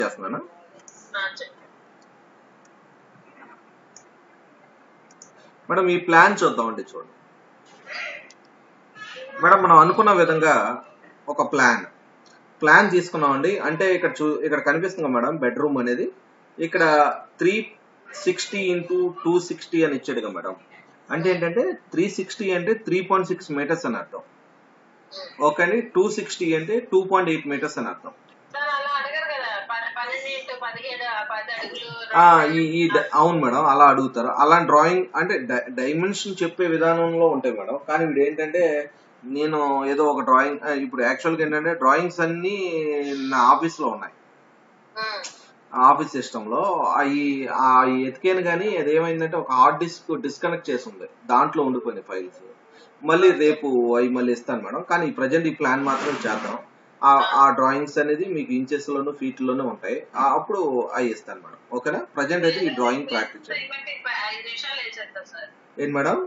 చేస్తున్నాను మేడం. ఈ ప్లాన్ చూద్దామండి. చూడండి మేడం, మనం అనుకున్న విధంగా ఒక ప్లాన్ తీసుకున్నామండి. అంటే ఇక్కడ కనిపిస్తుంది మేడం బెడ్రూమ్ అనేది. ఇక్కడ 360 into 260 అని ఇచ్చాడుగా మేడం. అంటే ఏంటంటే 360 అంటే 3.6 మీటర్స్ అని అర్థం. ఓకే అండి. 260 అంటే 2.8 మీటర్స్ అని అర్థం. అవును మేడం, అలా అడుగుతారు. అలా డ్రాయింగ్ అంటే డైమెన్షన్ చెప్పే విధానంలో ఉంటాయి మేడం. కానీ వీడు ఏంటంటే నేను ఏదో ఒక డ్రాయింగ్, ఇప్పుడు యాక్చువల్గా ఏంటంటే డ్రాయింగ్స్ అన్ని నా ఆఫీస్ లో ఉన్నాయి. ఆఫీస్ సిస్టమ్ లో అవి ఎతికాను, కానీ అదేమైందంటే ఒక హార్డ్ డిస్క్ డిస్కనెక్ట్ చేసి ఉంది, దాంట్లో ఉండిపోయింది ఫైల్స్. మళ్ళీ రేపు అవి మళ్ళీ ఇస్తాను మేడం. కానీ ప్రజెంట్ ఈ ప్లాన్ మాత్రం చేద్దాం. ఆ డ్రాయింగ్స్ అనేది మీకు ఇంచెస్ లోను ఫీట్ లోనే ఉంటాయి. అప్పుడు అవి ఇస్తాను మేడం. ఓకేనా? ప్రజెంట్ అయితే ఈ డ్రాయింగ్ ప్రాక్టీస్ చేయండి. ఏంటి మేడం?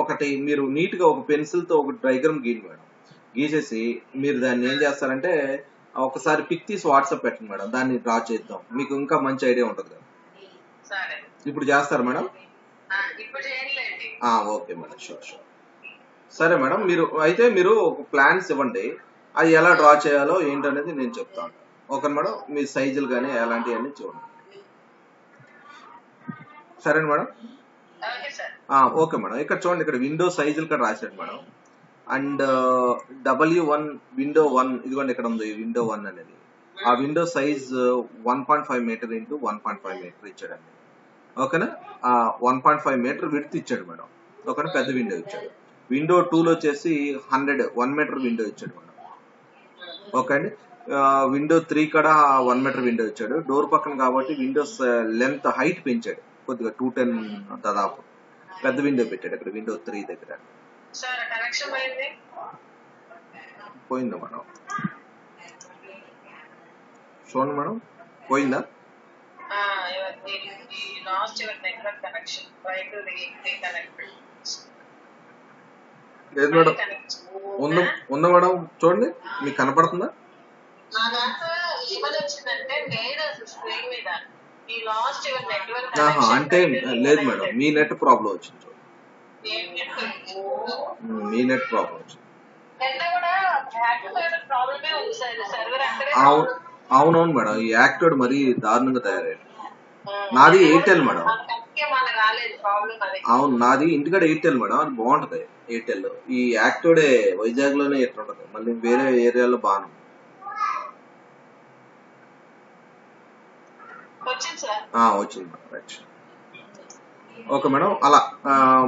ఒకటి మీరు నీట్ గా ఒక పెన్సిల్ తో ఒక డయాగ్రామ్ గీయండి మేడం. గీసేసి మీరు దాన్ని ఏం చేస్తారంటే ఒకసారి పిక్ తీసి వాట్సాప్ పెట్టండి మేడం. దాన్ని డ్రా చేద్దాం, మీకు ఇంకా మంచి ఐడియా ఉంటుంది కదా. ఇప్పుడు చేస్తారు మేడం? Okay madam, sure. సరే మేడం, మీరు ఒక ప్లాన్స్ ఇవ్వండి. అది ఎలా డ్రా చేయాలో ఏంటనేది నేను చెప్తాను. Okay madam? మీ సైజులు కానీ అలాంటివన్నీ చూడండి. సరేనా మేడం? Okay madam. ఇక్కడ చూడండి, ఇక్కడ విండో సైజులు ఇక్కడ రాశాడు మేడం. అండ్ W1 విండో 1 ఇదిగోండి, ఇక్కడ ఉంది విండో 1 అనేది. ఆ window size 1.5 metre into 1.5 metre ఇచ్చాడండి. ఓకేనా? 1.5 మీటర్ విడ్త్ ఇచ్చాడు మేడం. ఓకేనా? పెద్ద విండో ఇచ్చాడు. విండో 2లో వచ్చేసి 1 మీటర్ విండో ఇచ్చాడు మేడం. ఓకే అండి. విండో 3 కూడా 1 మీటర్ విండో ఇచ్చాడు. డోర్ పక్కన కాబట్టి విండోస్ లెంత్ హైట్ పెంచాడు కొద్దిగా, 210 దాదాపు పెద్ద విండో పెట్టాడు ఇక్కడ విండో 3 దగ్గర. పోయిందా మేడం? చూడండి మేడం, పోయిందా? లేదు మేడం, ఉందా మేడం? చూడండి, మీకు కనపడుతుందా? అంటే లేదు మేడం, మీ నెట్ ప్రాబ్లం వచ్చింది. చూడండి, మీ నెట్ ప్రాబ్లం వచ్చింది. అవునవును మేడం, ఈ యాక్టివేట్ మరీ దారుణంగా తయారయ్యాడు. నాది ఎయిర్టెల్ మేడం. అవును, నాది ఇంటికాడ ఎయిర్టెల్ మేడం. అది బాగుంటది ఎయిర్టెల్. ఈ యాక్టివేడే వైజాగ్ లోనే ఎట్లుంటది, మళ్ళీ వేరే ఏరియాలో బాగా వచ్చింది మేడం. రైట్. Okay madam. అలా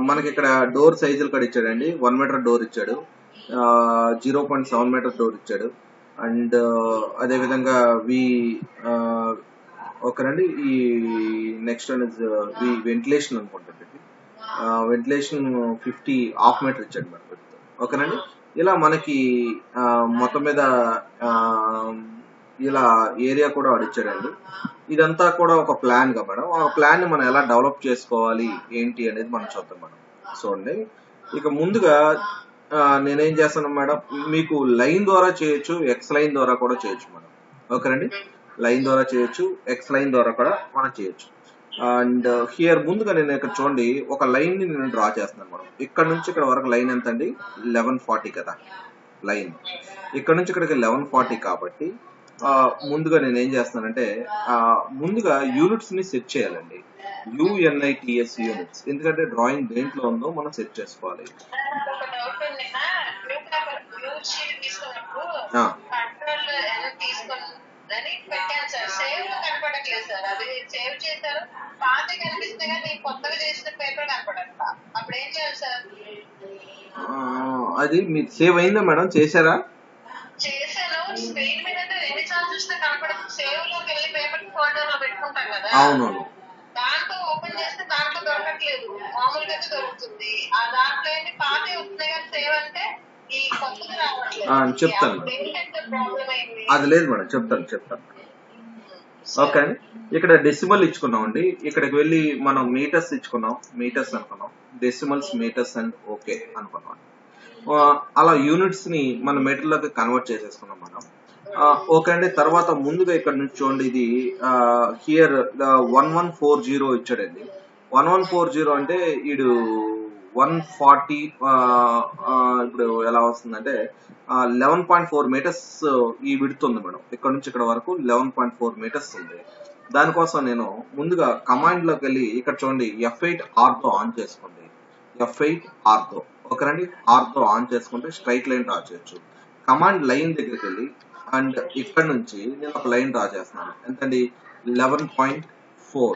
మనకి ఇక్కడ డోర్ సైజులు కూడా ఇచ్చాడండి. 1 మీటర్ డోర్ ఇచ్చాడు, 0.7 మీటర్ డోర్ ఇచ్చాడు. అండ్ అదే విధంగా ఓకేనండి. ఈ నెక్స్ట్ అనేది వెంటిలేషన్ అనుకుంటుంది. వెంటిలేషన్ 50 హాఫ్ మీటర్ ఇచ్చాడు మేడం. ఓకేనండి. ఇలా మనకి మొత్తం మీద ఇలా ఏరియా కూడా వాడిచ్చాడండి. ఇదంతా కూడా ఒక ప్లాన్ గా మేడం. ఆ ప్లాన్ ని మనం ఎలా డెవలప్ చేసుకోవాలి ఏంటి అనేది మనం చూద్దాం మేడం. చూడండి, ఇక ముందుగా నేనేం చేస్తాను మేడం, మీకు లైన్ ద్వారా చేయొచ్చు, ఎక్స్ లైన్ ద్వారా కూడా చేయొచ్చు మేడం. ఓకేనండి. లైన్ ద్వారా చేయొచ్చు, ఎక్స్ లైన్ ద్వారా కూడా మనం చేయొచ్చు. అండ్ హియర్ ముందుగా నేను ఇక్కడ చూడండి, ఒక లైన్ ని నేను డ్రా చేస్తున్నాను మేడం. ఇక్కడ నుంచి ఇక్కడ వరకు లైన్ ఎంత అండి? 1140 కదా లైన్. ఇక్కడ నుంచి ఇక్కడికి 1140 కాబట్టి ముందుగా నేను ఏం చేస్తానంటే ముందుగా యూనిట్స్ ని సెట్ చేయాలండి. UNITS units. ఎందుకంటే డ్రాయింగ్ దేంట్లో ఉందో మనం సెట్ చేసుకోవాలి. అది మీరు సేవ్ అయిందా మేడం? చేశారా? అవునవును, చెప్తాను. అది లేదు మేడం, చెప్తాను. ఓకే అండి. ఇక్కడ డెసిమల్ ఇచ్చుకున్నాం అండి. ఇక్కడికి వెళ్ళి మనం మీటర్స్ ఇచ్చుకున్నాం, మీటర్స్ అనుకున్నాం, డెసిమల్స్ మీటర్స్ అండ్ ఓకే అనుకున్నాం. అలా యూనిట్స్ ని మన మీటర్లోకి కన్వర్ట్ చేసేసుకున్నాం మనం. ఓకే అండి. తర్వాత ముందుగా ఇక్కడ నుంచి చూడండి, ఇది హియర్ 1140 ఇచ్చాడండి. 1140 అంటే ఈడు 140 ఇప్పుడు ఎలా వస్తుందంటే 11.4 మీటర్స్ ఈ విడ్త్ ఉంది మేడం. ఇక్కడ నుంచి ఇక్కడ వరకు 11.4 మీటర్స్ ఉంది. దానికోసం నేను ముందుగా కమాండ్ లోకి వెళ్ళి ఇక్కడ చూడండి F8 ఆర్తో ఆన్ చేసుకోండి. F8 ఆర్తో ఓకేనండి. ఆర్తో ఆన్ చేసుకుంటే స్ట్రైట్ లైన్ డ్రా చేయొచ్చు. కమాండ్ లైన్ దగ్గరికి వెళ్ళి అండ్ ఇక్కడ నుంచి నేను ఒక లైన్ డ్రా చేస్తున్నాను. ఎంతండి 11.4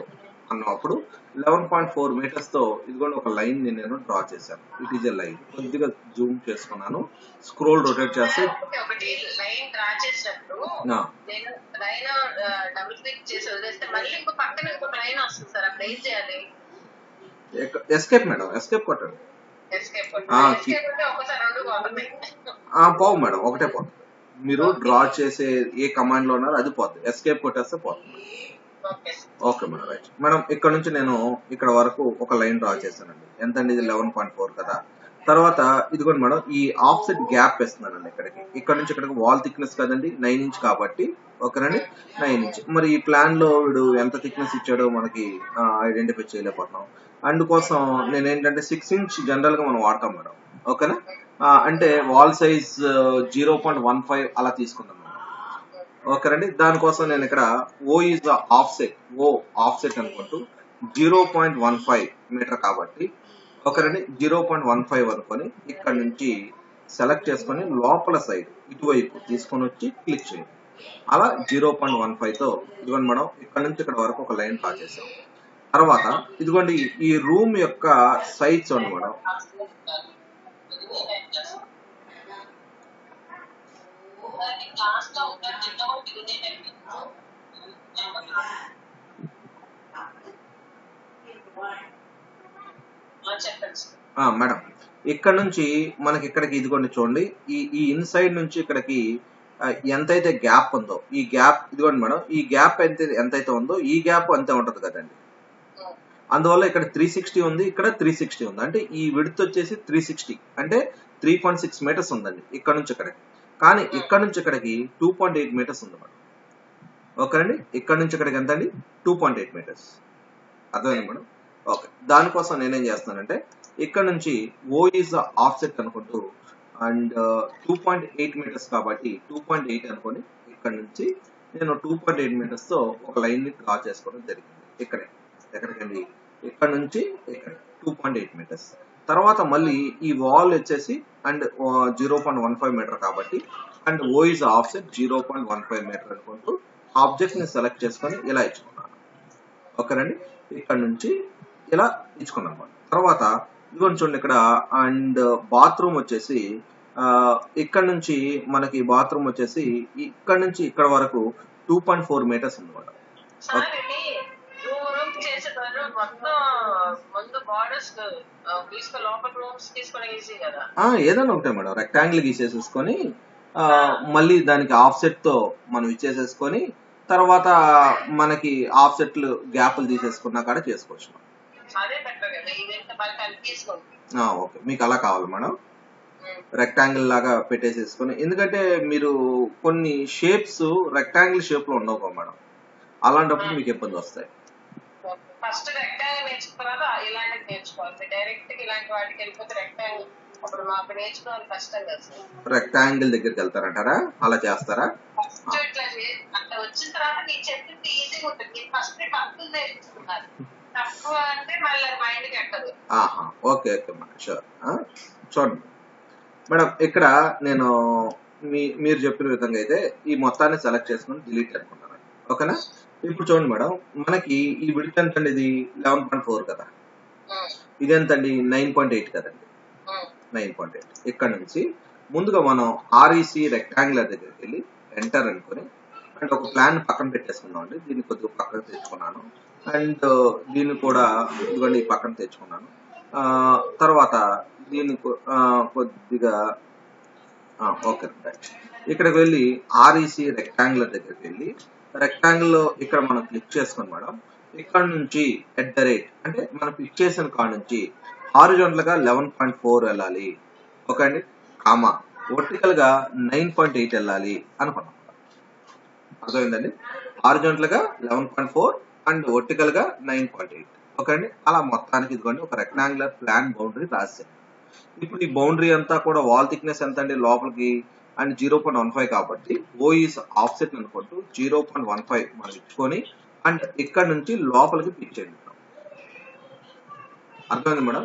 అన్నప్పుడు 11.4 మీటర్స్ తో ఇదిగోండి ఒక లైన్ ని నేను డ్రా చేశాను. It is a line. కొద్దిగా జూమ్ చేసుకున్నాను, స్క్రోల్ రొటేట్ చేస్తే ఒకటి లైన్ డ్రా చేసినప్పుడు నేను లైన్ డబుల్ క్లిక్ చేసి వదిలేస్తే మళ్ళీ ఇంకో పక్కన ఇంకొక లైన్ వస్తుంది సార్. అప్పుడు ఏం చేయాలి? ఎస్కేప్ మేడం, ఎస్కేప్ కొట్టండి. పోవు మేడం, ఒకటే పోతుంది. మీరు డ్రా చేసే ఏ కమాండ్ లో ఉన్నారో అది పోతుంది. ఎస్కేప్ కొట్టేస్తే పోతుంది. Okay madam, right madam. ఇక్కడ నుంచి నేను ఇక్కడ వరకు ఒక లైన్ డ్రా చేశానండి. ఎంతండి? ఇది 11.4 కదా. తర్వాత ఇదిగోండి మేడం, ఈ ఆఫ్సెట్ గ్యాప్ వేస్తున్నానండి ఇక్కడికి. ఇక్కడ నుంచి ఇక్కడికి వాల్ థిక్నెస్ కదండి 9 ఇంచ్ కాబట్టి ఓకేనండి 9 ఇంచ్. మరి ఈ ప్లాన్ లో వీడు ఎంత థిక్నెస్ ఇచ్చాడో మనకి ఐడెంటిఫై చేయలేకపోతున్నాం. అందుకోసం నేను ఏంటంటే 6 ఇంచ్ జనరల్ గా మనం వాడతాం మేడం. ఓకేనా? అంటే వాల్ సైజ్ 0.15 అలా తీసుకుందాం మేడం. ఓకేనండి. దానికోసం నేను ఇక్కడ ఓ ఈజ్ ఆఫ్సెట్, ఓ ఆఫ్సెట్ అనుకుంటూ 0.15 మీటర్ కాబట్టి ఓకేనండి 0.15 అనుకొని ఇక్కడ నుంచి సెలెక్ట్ చేసుకొని లోపల సైడ్ ఇటువైపు తీసుకొని వచ్చి క్లిక్ చేయండి. అలా 0.15 తో ఇదిగోండి మేడం ఇక్కడ నుంచి ఇక్కడ వరకు ఒక లైన్ డ్రా చేసాం. తర్వాత ఇదిగోండి ఈ రూమ్ యొక్క సైజ్ చూడండి మేడం. మేడం ఇక్కడ నుంచి మనకి ఇక్కడికి ఇదిగోండి చూడండి, ఈ ఇన్సైడ్ నుంచి ఇక్కడికి ఎంతైతే గ్యాప్ ఉందో ఈ గ్యాప్ ఇదిగోండి మేడం, ఈ గ్యాప్ ఎంతైతే ఉందో ఈ గ్యాప్ అంతే ఉంటది కదండి. అందువల్ల ఇక్కడ 360 ఉంది, ఇక్కడ 360 ఉంది. అంటే ఈ విడ్త్ వచ్చేసి 360 అంటే 3.6 మీటర్స్ ఉందండి ఇక్కడ నుంచి ఇక్కడికి. కానీ ఇక్కడ నుంచి ఇక్కడికి 2.8 మీటర్స్ ఉంది మేడం. ఓకేనండి. ఇక్కడ నుంచి ఇక్కడికి ఎంత అండి? 2.8 మీటర్స్. అర్థమైంది మేడం? ఓకే. దానికోసం నేనేం చేస్తున్నానంటే ఇక్కడ నుంచి ఓ ఈజ్ ఆఫ్సెట్ అనుకుంటూ అండ్ 2.8 మీటర్స్ కాబట్టి 2.8 అనుకొని ఇక్కడ నుంచి నేను 2.8 మీటర్స్ తో ఒక లైన్ ని డ్రా చేసుకోవడం జరిగింది. ఇక్కడే ఎక్కడికండి? ఇక్కడ నుంచి ఇక్కడ 2.8 మీటర్స్. తర్వాత మళ్ళీ ఈ వాల్ వచ్చేసి అండ్ 0.15 మీటర్ కాబట్టి and O is offset 0.15 metre అనుకుంటూ ఆబ్జెక్ట్ ని సెలెక్ట్ చేసుకొని ఇలా ఇచ్చుకున్నాను. ఓకేనండి. ఇక్కడ నుంచి ఇలా ఇచ్చుకున్నాను. తర్వాత ఇదిగోండి చూడండి ఇక్కడ అండ్ బాత్రూమ్ వచ్చేసి ఇక్కడ నుంచి మనకి బాత్రూమ్ వచ్చేసి ఇక్కడ నుంచి ఇక్కడ వరకు 2.4 మీటర్స్ ఉంది మేడం. ఏదైనా ఒకటే మేడం, రెక్టాంగిల్ గీసేసేసుకొని మళ్ళీ దానికి ఆఫ్సెట్ తో మనం ఇచ్చేసేసుకొని తర్వాత మనకి ఆఫ్సెట్లు గ్యాప్లు తీసేసుకున్నా కూడా చేసుకోవచ్చు. ఓకే, మీకు అలా కావాలి మేడం, రెక్టాంగిల్ లాగా పెట్టేసేసుకొని. ఎందుకంటే మీరు కొన్ని షేప్స్ రెక్టాంగిల్ షేప్ లో ఉండవు మేడం, అలాంటప్పుడు మీకు ఇబ్బంది వస్తాయి. ఫస్ట్ రెక్టాంగిల్ నేర్చుకున్న తర్వాత ఇలాంటివి నేర్చుకోవాలి. డైరెక్ట్ ఇలాంటి వాటికి వెళ్ళిపోతే రెక్టాంగిల్ అప్పుడు మాకు నేర్చుకోవాలి కష్టం కదా. రెక్టాంగిల్ దగ్గరికి వెళ్తారంటారా? అలా చేస్తారా? ఫస్ట్ ఇట్లా అట్లా వచ్చిన తర్వాత నీ చెప్పింది ఈజీగా ఉంటుంది. ఫస్ట్ టఫ్ నేర్చుకున్నారు, టఫ్ అంటే మళ్ళీ మైండ్ కి ఎక్కదు. Okay okay madam, sure. చూడండి మేడం, ఇక్కడ నేను మీరు చెప్పిన విధంగా అయితే ఈ మొత్తాన్ని సెలెక్ట్ చేసుకుని డిలీట్ అనుకుంటాను. ఓకేనా? ఇప్పుడు చూడండి మేడం, మనకి ఈ విడ్త్ ఎంత అండి? ఇది 11.4 కదా. ఇది ఎంత అండి? 9.8 కదండి. 9.8. ఇక్కడ నుంచి ముందుగా మనం ఆర్ఈసి రెక్టాంగులర్ దగ్గరికి వెళ్ళి ఎంటర్ అనుకుని అండ్ ఒక ప్లాన్ పక్కన పెట్టేసుకున్నాం అండి. దీన్ని కొద్దిగా పక్కన తెచ్చుకున్నాను అండ్ దీన్ని కూడా ఇదిగోండి పక్కన తెచ్చుకున్నాను. తర్వాత దీన్ని కొద్దిగా ఓకే రైట్. ఇక్కడికి వెళ్ళి ఆర్ఈసి రెక్టాంగులర్ దగ్గరికి వెళ్ళి రెక్టాంగిల్ లో ఇక్కడ మనం క్లిక్ చేసుకుని మేడం ఇక్కడ నుంచి @ అంటే మనం క్లిక్ చేసిన కాడ నుంచి హారిజాంటల్ గా 11.4 వెళ్ళాలి. ఓకే అండి. కామా వర్టికల్ గా 9.8 వెళ్ళాలి అనుకున్నాం. అర్థమైందండి. హారిజాంటల్ గా 11.4 అండ్ వర్టికల్ గా 9.8. ఓకే అండి. అలా మొత్తానికి ఇదిగోండి ఒక రెక్టాంగులర్ ప్లాన్ బౌండరీ రాశాను. ఇప్పుడు ఈ బౌండరీ అంతా కూడా వాల్ థిక్నెస్ ఎంత అండి లోపలికి అండ్ 0.15 కాబట్టి ఓ ఈస్ ఆఫ్సెట్ అనుకుంటూ 0.15 మనం ఇచ్చుకొని అండ్ ఇక్కడ నుంచి లోపలికి పిక్ చేయండి. అర్థమైంది మేడం?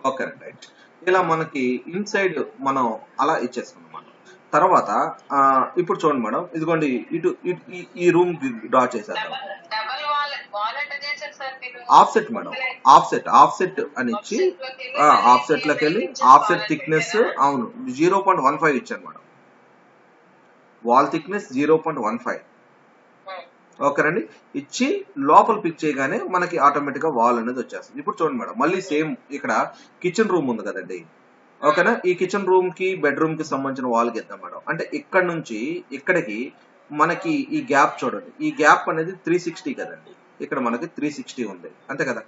Okay right. ఇలా మనకి ఇన్సైడ్ మనం అలా ఇచ్చేసుకున్నాం అన్నమాట. తర్వాత ఇప్పుడు చూడండి మేడం, ఇదిగోండి ఇటు ఈ రూమ్ డ్రా చేసేద్దాం. ఆఫ్సెట్ మేడం, ఆఫ్సెట్ అని ఇచ్చి ఆఫ్సెట్ లోకి వెళ్ళి ఆఫ్సెట్ థిక్నెస్ అవును 0.15 ఇచ్చాను మేడం. వాల్ థిక్నెస్ 0.15 ఓకేనండి. ఇచ్చి లోపల పిక్ చేయగానే మనకి ఆటోమేటిక్ గా వాల్ అనేది వచ్చేస్తుంది. ఇప్పుడు చూడండి మేడం, మళ్ళీ సేమ్ ఇక్కడ కిచెన్ రూమ్ ఉంది కదండి. ఓకేనా, ఈ కిచెన్ రూమ్ కి బెడ్రూమ్ కి సంబంధించిన వాల్ గీద్దాం మేడం. అంటే ఇక్కడ నుంచి ఇక్కడికి మనకి ఈ గ్యాప్ చూడండి, ఈ గ్యాప్ అనేది 360 కదండి. ఇక్కడ మనకి 360 ఉంది అంతే కదా,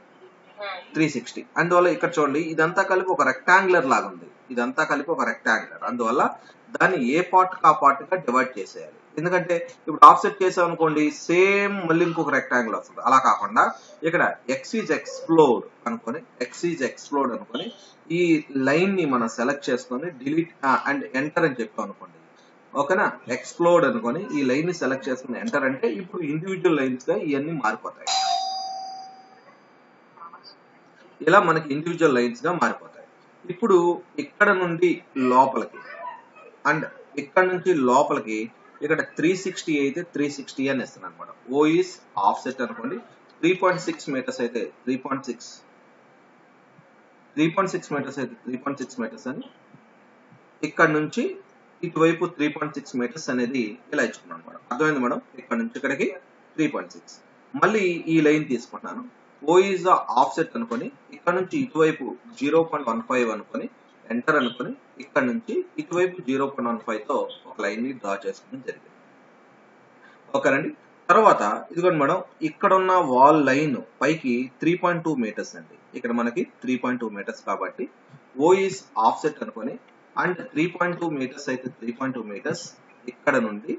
360. అందువల్ల ఇక్కడ చూడండి ఇదంతా కలిపి ఒక రెక్టాంగులర్ లాగా ఉంది, ఇదంతా కలిపి ఒక రెక్టాంగులర్. అందువల్ల దాన్ని ఏ పార్ట్ కా పార్ట్ గా డివైడ్ చేసేయాలి. ఎందుకంటే ఇప్పుడు ఆఫ్సెట్ చేసాం అనుకోండి సేమ్ మళ్ళీ ఇంకొక రెక్టాంగిల్ వస్తుంది. అలా కాకుండా ఇక్కడ ఎక్స్ ఈజ్ ఎక్స్ప్లోర్డ్ అనుకొని ఈ లైన్ ని మనం సెలెక్ట్ చేసుకొని డిలీట్ అండ్ ఎంటర్ అని చెప్పాం అనుకోండి. ఓకేనా, ఎక్స్ప్లోర్డ్ అనుకొని ఈ లైన్ ని సెలెక్ట్ చేసుకుని ఎంటర్ అంటే ఇప్పుడు ఇండివిజువల్ లైన్స్ గా ఇవన్నీ మారిపోతాయి. ఇలా మనకి ఇండివిజువల్ లైన్స్ గా మారిపోతాయి. ఇప్పుడు ఇక్కడ నుండి లోపలికి అండ్ ఇక్కడ నుంచి లోపలికి ఇక్కడ 360 అయితే 360 అని ఇస్తున్నాను అనమాట. ఓ ఈస్ ఆఫ్సెట్ అనుకోండి 3.6 మీటర్స్ అయితే 3.6 మీటర్స్ అయితే 3.6 మీటర్స్ అని ఇక్కడ నుంచి ఇటువైపు 3.6 మీటర్స్ అనేది ఇలా ఇచ్చుకున్నాను అనమాట. అర్థమైంది మేడం? ఇక్కడ నుంచి ఇక్కడికి 3.6. మళ్ళీ ఈ లైన్ తీసుకుంటున్నాను. ఓ ఈజ్ ఆఫ్సెట్ అనుకొని ఇక్కడ నుంచి ఇటువైపు 0.15 అనుకొని ఎంటర్ అనుకొని ఇక్కడ నుంచి ఇటువైపు 0.15 తో ఒక లైన్ ని డ్రా చేసుకోవడం జరిగింది. ఓకేనండి. తర్వాత ఇదిగోండి మేడం, ఇక్కడ ఉన్న వాల్ లైన్ పైకి 3.2 మీటర్స్ అండి. ఇక్కడ మనకి 3.2 మీటర్స్ కాబట్టి ఓ ఈస్ ఆఫ్సెట్ అనుకొని అండ్ 3.2 మీటర్స్ అయితే 3.2 మీటర్స్ ఇక్కడ నుండి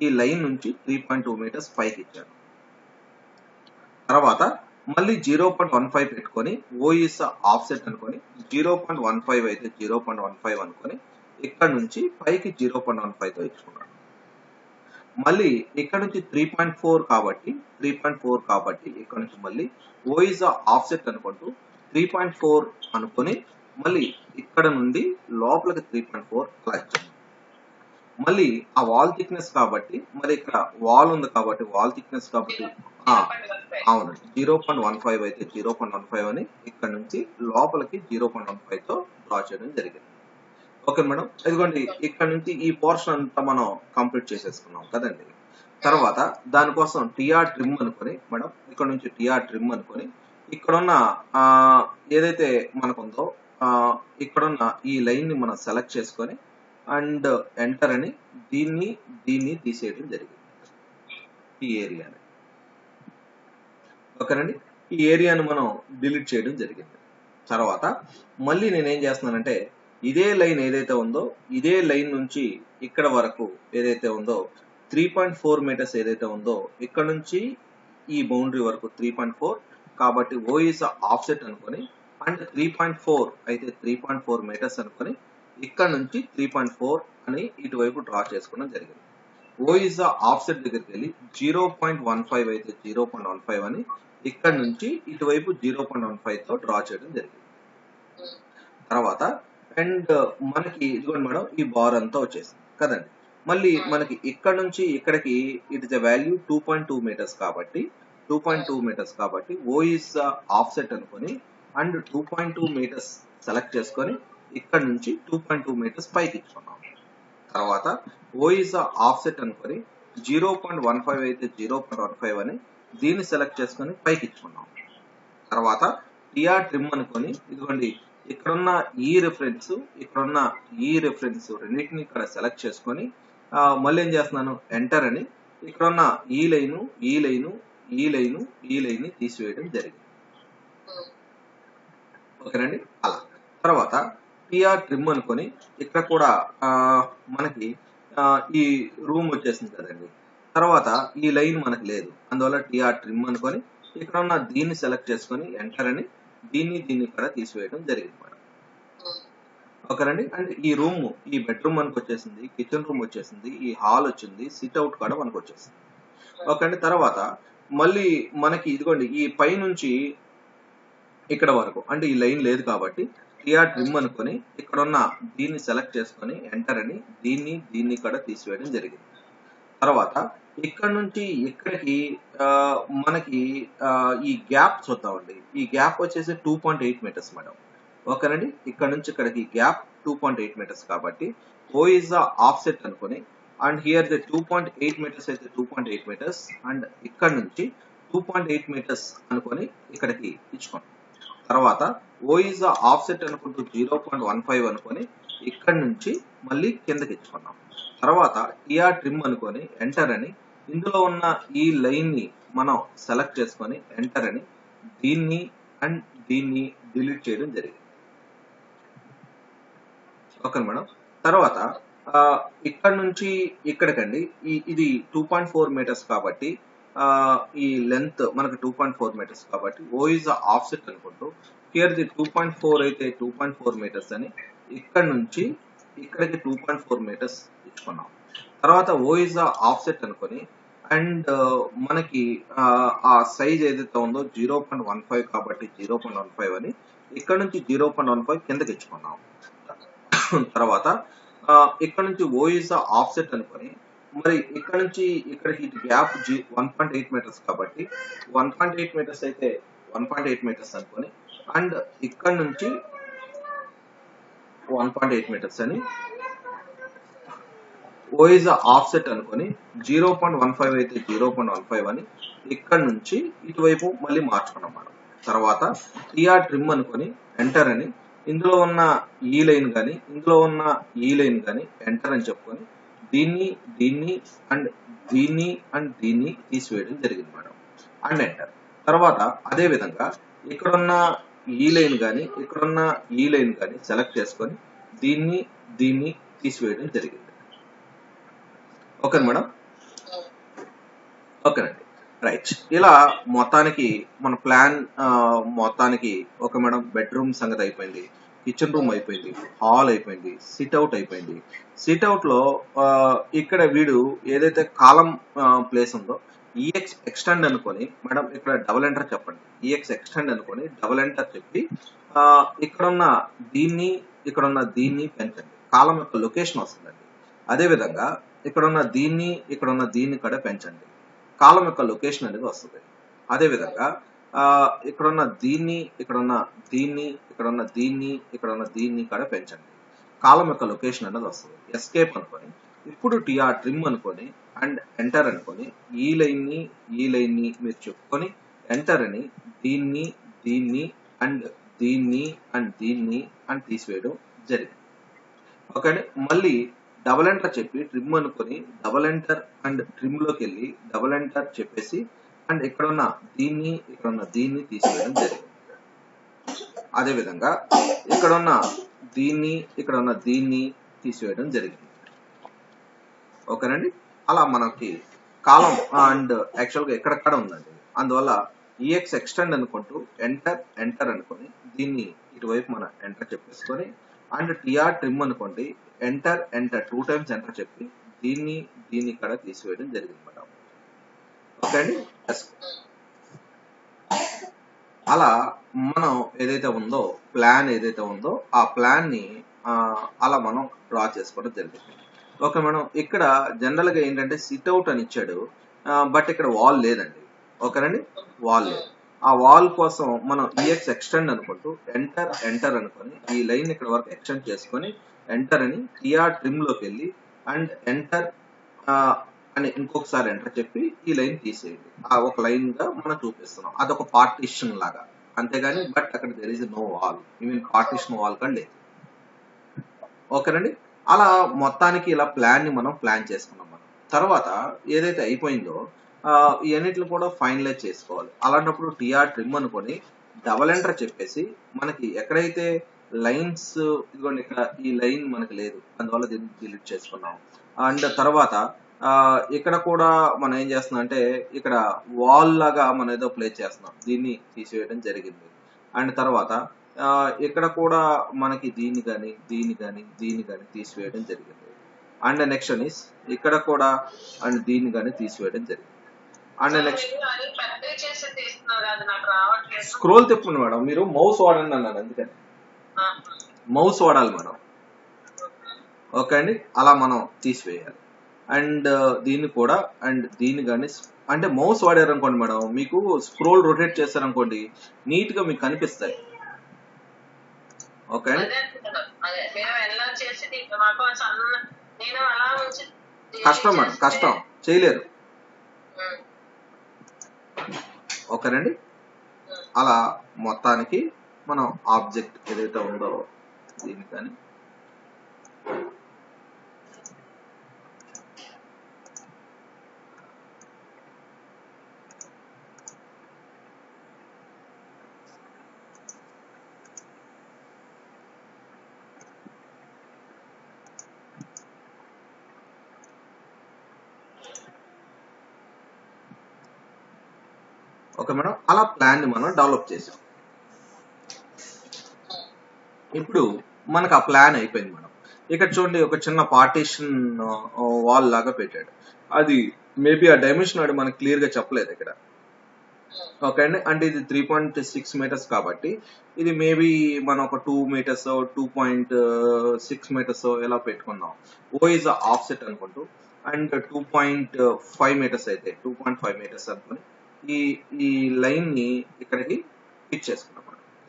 ఈ లైన్ నుంచి 3.2 మీటర్స్ పైకి ఇచ్చాను. తర్వాత మళ్ళీ 0.15 పెట్టుకొని ఓ ఈస్ ఆఫ్సెట్ అనుకొని 0.15 అయితే 0.15 అనుకొని ఇక్కడ నుంచి పైకి 0.15 తో ఇచ్చుకున్నాను. మళ్ళీ ఇక్కడ నుంచి 3.4 కాబట్టి ఇక్కడ నుంచి మళ్ళీ ఓ ఈస్ ఆఫ్సెట్ అనుకుంటూ 3.4 అనుకొని మళ్ళీ ఇక్కడ నుండి లోపలికి 3.4 అలా ఇచ్చాను. మళ్ళీ ఆ వాల్ థిక్నెస్ కాబట్టి మరి ఇక్కడ వాల్ ఉంది కాబట్టి వాల్ థిక్నెస్ కాబట్టి అవునండి 0.15 అయితే 0.15 అని ఇక్కడ నుంచి లోపలికి 0.15 తో డ్రా చేయడం జరిగింది. ఓకే మేడం, ఇదిగోండి ఇక్కడ నుంచి ఈ పోర్షన్ అంతా మనం కంప్లీట్ చేసేసుకున్నాం కదండి. తర్వాత దానికోసం టిఆర్ ట్రిమ్ అనుకొని మేడం, ఇక్కడ నుంచి టిఆర్ ట్రిమ్ అనుకొని ఇక్కడున్న ఏదైతే మనకుందో ఇక్కడున్న ఈ లైన్ ని మనం సెలెక్ట్ చేసుకొని అండ్ ఎంటర్ అని దీన్ని తీసేయడం జరిగింది ఈ ఏరియాని. ఓకేనండి, ఈ ఏరియాను మనం డిలీట్ చేయడం జరిగింది. తర్వాత మళ్ళీ నేనేం చేస్తున్నానంటే ఇదే లైన్ ఏదైతే ఉందో ఇదే లైన్ నుంచి ఇక్కడ వరకు ఏదైతే ఉందో 3.4 మీటర్స్ ఏదైతే ఉందో ఇక్కడ నుంచి ఈ బౌండరీ వరకు 3.4 కాబట్టి ఓ ఈస్ ఆఫ్సెట్ అనుకొని అండ్ 3.4 అయితే 3.4 మీటర్స్ అనుకొని ఇక్కడ నుంచి 3.4 అని ఇటువైపు డ్రా చేసుకోవడం జరిగింది. ఓ ఈస్ ఆఫ్సెట్ దగ్గరికి వెళ్ళి 0.15 అయితే 0.15 అని ఇక్కడ నుంచి ఇటువైపు 0.15 తో డ్రా చేయడం జరిగింది. తర్వాత అండ్ మనకి ఇదిగోండి మేడం ఈ బార్ అంతా వచ్చేసింది కదండి. మళ్ళీ మనకి ఇక్కడ నుంచి ఇక్కడికి it is a value 2.2 metres కాబట్టి 2.2 మీటర్స్ కాబట్టి ఓ ఈస్ ఆఫ్సెట్ అనుకొని అండ్ 2.2 మీటర్స్ సెలెక్ట్ చేసుకొని ఇక్కడ నుంచి 2.2 మీటర్స్ పైకి ఇచ్చుకున్నాం. తర్వాత ఓ ఈస్ ఆఫ్సెట్ అనుకొని 0.15 అయితే 0.15 అని దీన్ని సెలెక్ట్ చేసుకొని పైకి ఇచ్చుకున్నాం. తర్వాత టిఆర్ ట్రిమ్ అనుకొని ఇదిగోండి ఇక్కడున్న ఈ రిఫరెన్స్ ఇక్కడున్న ఈ రిఫరెన్స్ రెండింటిని ఇక్కడ సెలెక్ట్ చేసుకొని మళ్ళీ ఏం చేస్తున్నాను ఎంటర్ అని ఇక్కడున్న ఈ లైను తీసివేయడం జరిగింది. ఓకేనండి. అలా తర్వాత టిఆర్ ట్రిమ్ అనుకొని ఇక్కడ కూడా మనకి ఈ రూమ్ వచ్చేసింది కదండి. తర్వాత ఈ లైన్ మనకు లేదు, అందువల్ల టిఆర్ ట్రిమ్ అనుకొని ఇక్కడ ఉన్న దీన్ని సెలెక్ట్ చేసుకొని ఎంటర్ అని దీన్ని కూడా తీసివేయడం జరిగింది మేడం. ఓకేనండి. అండ్ ఈ రూమ్, ఈ బెడ్రూమ్ మనకు వచ్చేసింది, కిచెన్ రూమ్ వచ్చేసింది, ఈ హాల్ వచ్చింది, సిట్ అవుట్ కూడా మనకు వచ్చేసింది. ఓకే అండి. తర్వాత మళ్ళీ మనకి ఇదిగోండి ఈ పై నుంచి ఇక్కడ వరకు అంటే ఈ లైన్ లేదు కాబట్టి టిఆర్ ట్రిమ్ అనుకొని ఇక్కడ ఉన్న దీన్ని సెలెక్ట్ చేసుకొని ఎంటర్ అని దీన్ని కూడా తీసివేయడం జరిగింది. తర్వాత ఇక్కడ నుంచి ఇక్కడికి మనకి ఈ గ్యాప్ చూద్దామండి. ఈ గ్యాప్ వచ్చేసి 2.8 మీటర్స్ మేడం. ఓకేనండి. ఇక్కడ నుంచి ఇక్కడికి గ్యాప్ 2.8 మీటర్స్ కాబట్టి ఓ ఇస్ ద ఆఫ్సెట్ అనుకొని అండ్ హియర్ ది 2.8 మీటర్స్ అయితే 2.8 మీటర్స్ అండ్ ఇక్కడ నుంచి 2.8 మీటర్స్ అనుకొని ఇక్కడికి ఇచ్చుకోండి. తర్వాత ఓ ఇస్ ద ఆఫ్సెట్ అనుకుంటూ 0.15 అనుకొని ఇక్కడ నుంచి మళ్ళీ కిందకి ఇచ్చుకున్నాం. తర్వాత టిఆర్ ట్రిమ్ అనుకొని ఎంటర్ అని ఇందులో ఉన్న ఈ లైన్ ని మనం సెలెక్ట్ చేసుకొని ఎంటర్ అని దీన్ని డిలీట్ చేయడం జరిగింది. Okay madam. తర్వాత ఇక్కడ నుంచి ఇక్కడికండి ఇది 2.4 మీటర్స్ కాబట్టి ఈ లెంత్ మనకు 2.4 మీటర్స్ కాబట్టి ఓ ఇస్ ఆఫ్సెట్ అనుకుంటూ హియర్ ది 2.4 అయితే 2.4 మీటర్స్ అని ఇక్కడ నుంచి ఇక్కడికి 2.4 మీటర్స్ ఇచ్చుకున్నాం. తర్వాత ఓ ఇస్ ఆఫ్సెట్ అనుకొని అండ్ మనకి ఆ సైజ్ ఏదైతే ఉందో 0.15 కాబట్టి 0.15 అని ఇక్కడ నుంచి 0.15 కిందకి ఇచ్చుకున్నాం. తర్వాత ఇక్కడ నుంచి ఓ ఇస్ ఆఫ్సెట్ అనుకొని మరి ఇక్కడ నుంచి ఇక్కడికి గ్యాప్ 1.8 మీటర్స్ కాబట్టి 1.8 మీటర్స్ అయితే 1.8 మీటర్స్ అనుకొని అండ్ ఇక్కడ నుంచి 1.8 మీటర్స్ అని ఓ ఇస్ ఆఫ్సెట్ అనుకొని 0.15 అయితే 0.15 అని ఇక్కడ నుంచి ఇటువైపు మళ్ళీ మార్చుకున్నాం మనం. తర్వాత టిఆర్ ట్రిమ్ అనుకొని ఎంటర్ అని ఇందులో ఉన్న ఈ లైన్ కానీ ఇందులో ఉన్న ఈ లైన్ కానీ ఎంటర్ అని చెప్పుకొని దీన్ని అండ్ దీన్ని తీసివేయడం జరిగింది మేడం అండ్ ఎంటర్. తర్వాత అదే విధంగా ఇక్కడున్న ఈ లైన్ కానీ ఇక్కడున్న ఈ లైన్ కానీ సెలెక్ట్ చేసుకొని దీన్ని తీసివేయడం జరిగింది. Okay madam. ఓకేనండి. రైట్. ఇలా మొత్తానికి మన ప్లాన్ మొత్తానికి ఓకే మేడం. బెడ్రూమ్ సంగతి అయిపోయింది, కిచెన్ రూమ్ అయిపోయింది, హాల్ అయిపోయింది, సిట్ అవుట్ అయిపోయింది. సిట్ అవుట్ లో ఇక్కడ వీడు ఏదైతే కాలం ప్లేస్ ఉందో ఈఎక్స్ ఎక్స్టెండ్ అనుకొని మేడం ఇక్కడ డబుల్ ఎంటర్ చెప్పండి. ఈఎక్స్ ఎక్స్టెండ్ అనుకొని డబుల్ ఎంటర్ చెప్పి ఇక్కడున్న దీన్ని పెంచండి. కాలం యొక్క లొకేషన్ వస్తుందండి. అదే విధంగా ఇక్కడున్న దీన్ని కూడా పెంచండి. కాలం యొక్క లొకేషన్ అనేది వస్తుంది. అదే విధంగా ఇక్కడున్న ఇక్కడున్న దీన్ని కూడా పెంచండి. కాలం యొక్క లొకేషన్ అనేది వస్తుంది. ఎస్కేప్ అనుకొని ఇప్పుడు టిఆర్ ట్రిమ్ అనుకొని అండ్ ఎంటర్ అనుకొని ఈ లైన్ ని మీరు చెప్పుకొని ఎంటర్ అని దీన్ని అండ్ తీసివేయడం జరిగింది. ఓకే. మళ్ళీ డబల్ ఎంటర్ చెప్పి ట్రిమ్ అనుకొని డబల్ ఎంటర్ అండ్ ట్రిమ్ లోకి వెళ్ళి డబల్ ఎంటర్ చెప్పేసి అండ్ ఇక్కడున్న దీన్ని తీసివేయడం జరిగింది. అదే విధంగా ఇక్కడున్న దీన్ని తీసివేయడం జరిగింది. ఓకేనండి. అలా మనకి కాలం అండ్ యాక్చువల్గా ఎక్కడెక్కడ ఉందండి. అందువల్ల ఈఎక్స్ ఎక్స్టెండ్ అనుకుంటూ ఎంటర్ అనుకొని దీన్ని ఇటువైపు మనం ఎంటర్ చెప్పేసుకొని అండ్ టిఆర్ ట్రిమ్ అనుకోండి ఎంటర్ 2 టైమ్స్ ఎంటర్ చెప్పి దీన్ని కూడా తీసివేయడం జరిగింది మేడం. ఓకే అండి. అలా మనం ఏదైతే ఉందో ఆ ప్లాన్ ని అలా మనం డ్రా చేసుకోవడం జరిగింది. Okay madam. ఇక్కడ జనరల్ గా ఏంటంటే సిట్ అవుట్ అని ఇచ్చాడు, బట్ ఇక్కడ వాల్ లేదండి. ఓకేనండి. వాల్ లేదు. ఆ వాల్ కోసం మనం ఈఎక్స్ ఎక్స్టెండ్ అనుకుంటూ ఎంటర్ అనుకొని ఈ లైన్ ఇక్కడ వరకు ఎక్స్టెండ్ చేసుకొని ఎంటర్ అని టిఆర్ ట్రిమ్ లోకి వెళ్ళి అండ్ ఎంటర్ అని ఇంకొకసారి ఎంటర్ చెప్పి ఈ లైన్ తీసేయండి. ఆ ఒక లైన్ గా మనం చూపిస్తున్నాం. అదొక పార్టిషన్ లాగా, అంతేగాని బట్ అక్కడ there is no wall, even partition wall కూడా లేదు. ఓకేనండి. అలా మొత్తానికి ఇలా ప్లాన్ ని మనం ప్లాన్ చేసుకున్నాం. మనం తర్వాత ఏదైతే అయిపోయిందో ఇవన్నిటిని కూడా ఫైనలైజ్ చేసుకోవాలి. అలాంటప్పుడు టిఆర్ ట్రిమ్ అనుకొని డబల్ ఎంటర్ చెప్పేసి మనకి ఎక్కడైతే లైన్స్ ఇదిగోండి ఇక్కడ ఈ లైన్ మనకు లేదు, అందువల్ల దీన్ని డిలీట్ చేసుకున్నాం. అండ్ తర్వాత ఇక్కడ కూడా మనం ఏం చేస్తున్నాం అంటే ఇక్కడ వాల్ లాగా మనం ఏదో ప్లేస్ చేస్తున్నాం, దీన్ని తీసివేయడం జరిగింది. అండ్ తర్వాత ఇక్కడ కూడా మనకి దీన్ని కానీ తీసివేయడం జరిగింది. అండ్ నెక్స్ట్ ఇస్ ఇక్కడ కూడా అండ్ దీన్ని కానీ తీసివేయడం జరిగింది. అండ్ నెక్స్ట్ స్క్రోల్ తిప్పండి మేడం, మీరు మౌస్ వాడండి అన్నారు, అందుకని మౌస్ వాడాలి మేడం. ఓకే అండి, అలా మనం తీసివేయాలి. అండ్ దీన్ని కూడా అండ్ దీన్ని కానీ అంటే మౌస్ వాడారనుకోండి మేడం, మీకు స్క్రోల్ రొటేట్ చేస్తారనుకోండి నీట్ గా మీకు కనిపిస్తాయి. ఓకే అండి, కష్టం మేడం, కష్టం చేయలేరు. ఓకేనండి, అలా మొత్తానికి మనం ఆబ్జెక్ట్ ఏదైతే ఉందో దీన్ని కానీ ఓకే మేడం, అలా ప్లాన్ ని మనం డెవలప్ చేసాం. ఇప్పుడు మనకు ఆ ప్లాన్ అయిపోయింది మేడం. ఇక్కడ చూడండి ఒక చిన్న పార్టీషన్ వాల్ లాగా పెట్టాడు, అది మేబీ ఆ డైమెన్షన్ ఆడు మనకు క్లియర్ గా చెప్పలేదు ఇక్కడ. ఓకే అండి, అంటే ఇది 3.6 మీటర్స్ కాబట్టి ఇది మేబీ మనం ఒక 2 మీటర్స్ 2.6 మీటర్స్ ఎలా పెట్టుకుందాం. ఓ ఇస్ ఆఫ్సెట్ అనుకుంటూ అండ్ 2.5 మీటర్స్ అయితే 2.5 మీటర్స్ అనుకుని ఈ లైన్ ని ఇక్కడికి పిచ్ చేసుకున్నాం.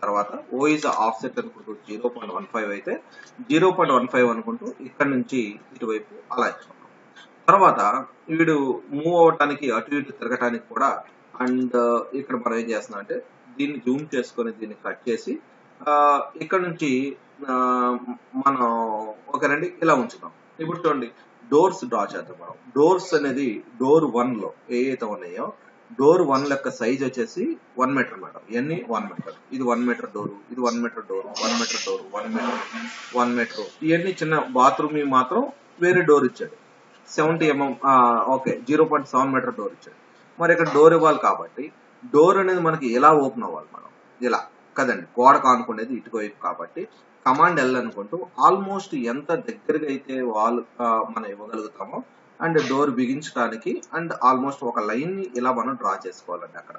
తర్వాత ఓ ఇస్ ఆఫ్సెట్ అనుకుంటూ 0.15 అయితే 0.15 అనుకుంటూ ఇక్కడ నుంచి ఇటువైపు అలా ఇచ్చుకున్నాం. తర్వాత వీడు మూవ్ అవటానికి అటు ఇటు తిరగటానికి కూడా అండ్ ఇక్కడ మనం ఏం చేస్తున్నాం అంటే దీన్ని జూమ్ చేసుకొని దీన్ని కట్ చేసి ఇక్కడ నుంచి మనం ఒక రెండు ఇలా ఉంచుతాం. ఇప్పుడు చూడండి డోర్స్ డ్రా చేద్దాం మనం. డోర్స్ అనేది డోర్ 1 లో ఏవైతే ఉన్నాయో డోర్ 1 యొక్క సైజ్ వచ్చేసి 1 మీటర్ మేడం. ఇవన్నీ 1 మీటర్. ఇది 1 మీటర్ డోరు, ఇది 1 metre door, 1 metre door, 1 metre. ఇవన్నీ చిన్న బాత్రూమ్ మాత్రం వేరే డోర్ ఇచ్చాడు 70 mm. ఓకే 0.7 మీటర్ డోర్ ఇచ్చాడు. మరి ఇక్కడ డోర్ ఇవ్వాలి కాబట్టి డోర్ అనేది మనకి ఎలా ఓపెన్ అవ్వాలి మనం, ఇలా కదండి, గోడ కానుకునేది ఇటువైపు కాబట్టి కమాండ్ ఎల్ అనుకుంటూ ఆల్మోస్ట్ ఎంత దగ్గరగా అయితే వాల్ మనం ఇవ్వగలుగుతామో అండ్ డోర్ బిగించడానికి అండ్ ఆల్మోస్ట్ ఒక లైన్ ని ఇలా మనం డ్రా చేసుకోవాలండి. అక్కడ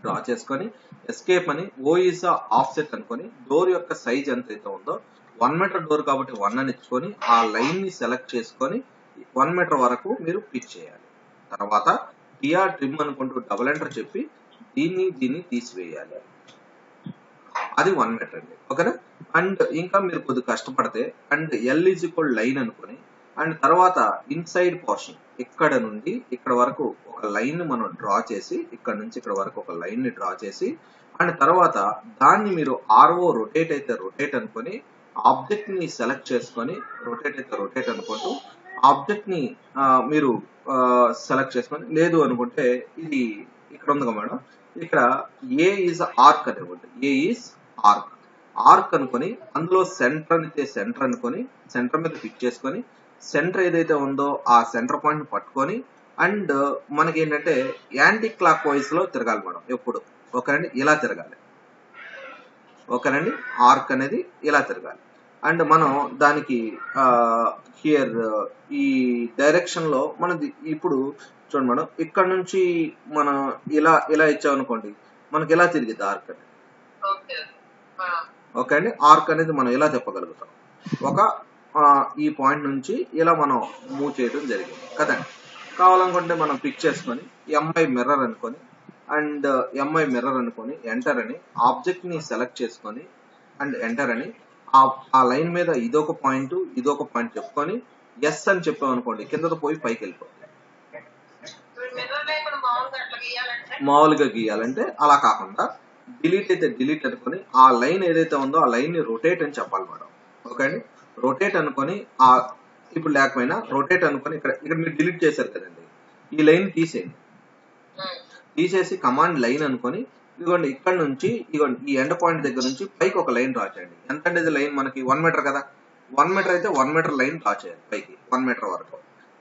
డ్రా చేసుకొని ఎస్కేప్ అని ఓ ఈజ్ ఆఫ్సెట్ అనుకొని డోర్ యొక్క సైజ్ ఎంత అయితే ఉందో 1 మీటర్ డోర్ కాబట్టి 1 అని ఇచ్చుకొని ఆ లైన్ ని సెలెక్ట్ చేసుకొని 1 మీటర్ వరకు మీరు పిచ్ చేయాలి. తర్వాత టిఆర్ ట్రిమ్ అనుకుంటూ డబుల్ ఎంటర్ చెప్పి దీన్ని తీసివేయాలి. అది 1 మీటర్ అండి. ఓకేనా. అండ్ ఇంకా మీరు కొద్దిగా కష్టపడితే and L is equal line అనుకుని అండ్ తర్వాత ఇన్సైడ్ పోర్షన్ ఇక్కడ నుండి ఇక్కడ వరకు ఒక లైన్ ని మనం డ్రా చేసి ఇక్కడ నుంచి ఇక్కడ వరకు ఒక లైన్ ని డ్రా చేసి అండ్ తర్వాత దాన్ని మీరు ఆర్ఓ రొటేట్ అయితే రొటేట్ అనుకొని ఆబ్జెక్ట్ ని సెలెక్ట్ చేసుకొని రొటేట్ అయితే రొటేట్ అనుకుంటూ ఆబ్జెక్ట్ ని మీరు సెలెక్ట్ చేసుకొని లేదు అనుకుంటే ఇది ఇక్కడ ఉంది కదా మేడం, ఇక్కడ ఏ ఈజ్ ఆర్క్ అనేవ్వండి. A is arc. ఆర్క్ అనుకొని అందులో సెంటర్ అయితే సెంటర్ అనుకొని సెంటర్ మీద ఫిక్స్ చేసుకొని సెంటర్ ఏదైతే ఉందో ఆ సెంటర్ పాయింట్ పట్టుకొని అండ్ మనకి ఏంటంటే యాంటీ క్లాక్ వైజ్ లో తిరగాలి మేడం ఎప్పుడు. ఓకేనండి, ఇలా తిరగాలి. ఓకేనండి, ఆర్క్ అనేది ఇలా తిరగాలి. అండ్ మనం దానికి హియర్ ఈ డైరెక్షన్ లో మనది ఇప్పుడు చూడండి మేడం, ఇక్కడ నుంచి మనం ఇలా ఇలా ఇచ్చామనుకోండి మనకి ఇలా తిరిగిద్ది ఆర్క్ అనేది. ఓకే అండి, ఆర్క్ అనేది మనం ఇలా తిప్పగలుగుతాం. ఒక ఈ పాయింట్ నుంచి ఇలా మనం మూవ్ చేయడం జరిగింది కదండి. కావాలనుకుంటే మనం పిక్ చేసుకొని ఎంఐ మిర్రర్ అనుకొని అండ్ ఎంఐ మిర్రర్ అనుకొని ఎంటర్ అని ఆబ్జెక్ట్ ని సెలెక్ట్ చేసుకొని అండ్ ఎంటర్ అని ఆ లైన్ మీద ఇదొక పాయింట్ ఇదొక పాయింట్ చెప్పుకొని ఎస్ అని చెప్పామనుకోండి కిందతో పోయి పైకి వెళ్ళిపోతుంది. మామూలుగా గీయాలంటే అలా కాకుండా డిలీట్ అయితే డిలీట్ అనుకొని ఆ లైన్ ఏదైతే ఉందో ఆ లైన్ ని రొటేట్ అని చెప్పాలి మేడం. ఓకే అండి, రొటేట్ అనుకొని ఆ ఇప్పుడు లేకపోయినా రొటేట్ అనుకొని ఇక్కడ మీరు డిలీట్ చేశారు కదండి, ఈ లైన్ తీసేయండి. తీసేసి కమాండ్ లైన్ అనుకొని ఇదిగోండి ఇక్కడ నుంచి ఇదిగోండి ఈ ఎండ్ పాయింట్ దగ్గర నుంచి పైకి ఒక లైన్ డ్రా చేయండి. ఎంత అంటే ఇది లైన్ మనకి 1 మీటర్ కదా, 1 మీటర్ అయితే 1 మీటర్ లైన్ డ్రా చేయాలి పైకి 1 మీటర్ వరకు.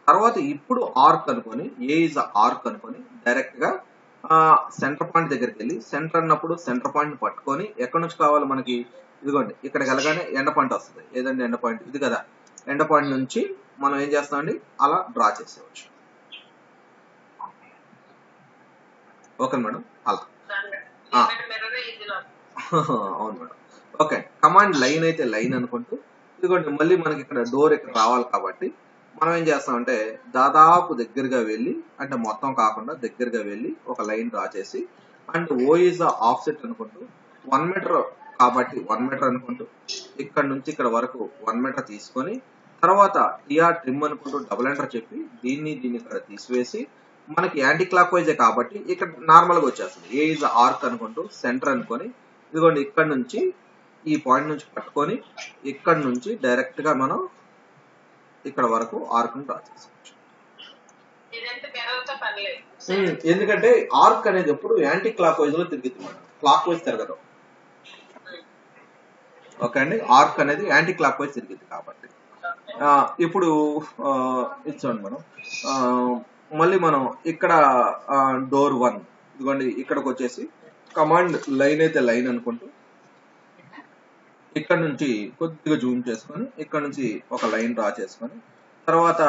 తర్వాత ఇప్పుడు ఆర్క్ అనుకొని ఏ ఇస్ ఆర్క్ అనుకొని డైరెక్ట్ గా సెంటర్ పాయింట్ దగ్గరికి వెళ్ళి, సెంటర్ అన్నప్పుడు సెంటర్ పాయింట్ పట్టుకొని ఎక్కడి నుంచి కావాలి మనకి, ఇదిగోండి ఇక్కడికి వెళ్ళగానే ఎండ పాయింట్ వస్తుంది. ఏదండి ఎండ పాయింట్, ఇది కదా. ఎండ పాయింట్ నుంచి మనం ఏం చేస్తామండి అలా డ్రా చేసేవచ్చు. ఓకే మేడం, అలా అవును మేడం. ఓకే, కమాండ్ లైన్ అయితే లైన్ అనుకుంటూ ఇదిగోండి మళ్ళీ మనకి ఇక్కడ డోర్ ఇక్కడ రావాలి కాబట్టి మనం ఏం చేస్తామంటే దాదాపు దగ్గరగా వెళ్ళి, అంటే మొత్తం కాకుండా దగ్గరగా వెళ్ళి ఒక లైన్ డ్రా చేసి, అండ్ ఓ ఈజ్ ఆఫ్సెట్ అనుకుంటూ 1 మీటర్ కాబట్టి 1 మీటర్ అనుకుంటూ ఇక్కడ నుంచి ఇక్కడ వరకు 1 మీటర్ తీసుకొని, తర్వాత టిఆర్ ట్రిమ్ అనుకుంటూ డబుల్ ఎంటర్ చెప్పి దీన్ని ఇక్కడ తీసివేసి, మనకి యాంటీ క్లాక్ వైజే కాబట్టి ఇక్కడ నార్మల్ గా వచ్చేస్తుంది. ఏ ఇస్ ఆర్క్ అనుకుంటూ సెంటర్ అనుకొని ఇదిగోండి ఇక్కడ నుంచి ఈ పాయింట్ నుంచి పట్టుకొని ఇక్కడ నుంచి డైరెక్ట్ గా మనం ఇక్కడ వరకు ఆర్క్ ను డ్రా చేసుకోవచ్చు. ఎందుకంటే ఆర్క్ అనేది ఎప్పుడు యాంటీ క్లాక్ వైజ్ లో తిరుగుతుంది, క్లాక్ వైజ్ తిరగదు. ఓకే అండి, ఆర్క్ అనేది యాంటీ క్లాక్ వైజ్ తిరిగింది కాబట్టి. ఇప్పుడు ఇచ్చండి మనం మళ్ళీ మనం ఇక్కడ డోర్ 1 ఇదిగోండి ఇక్కడికి వచ్చేసి కమాండ్ లైన్ అయితే లైన్ అనుకుంటూ ఇక్కడ నుంచి కొద్దిగా జూమ్ చేసుకొని ఇక్కడ నుంచి ఒక లైన్ డ్రా చేసుకొని, తర్వాత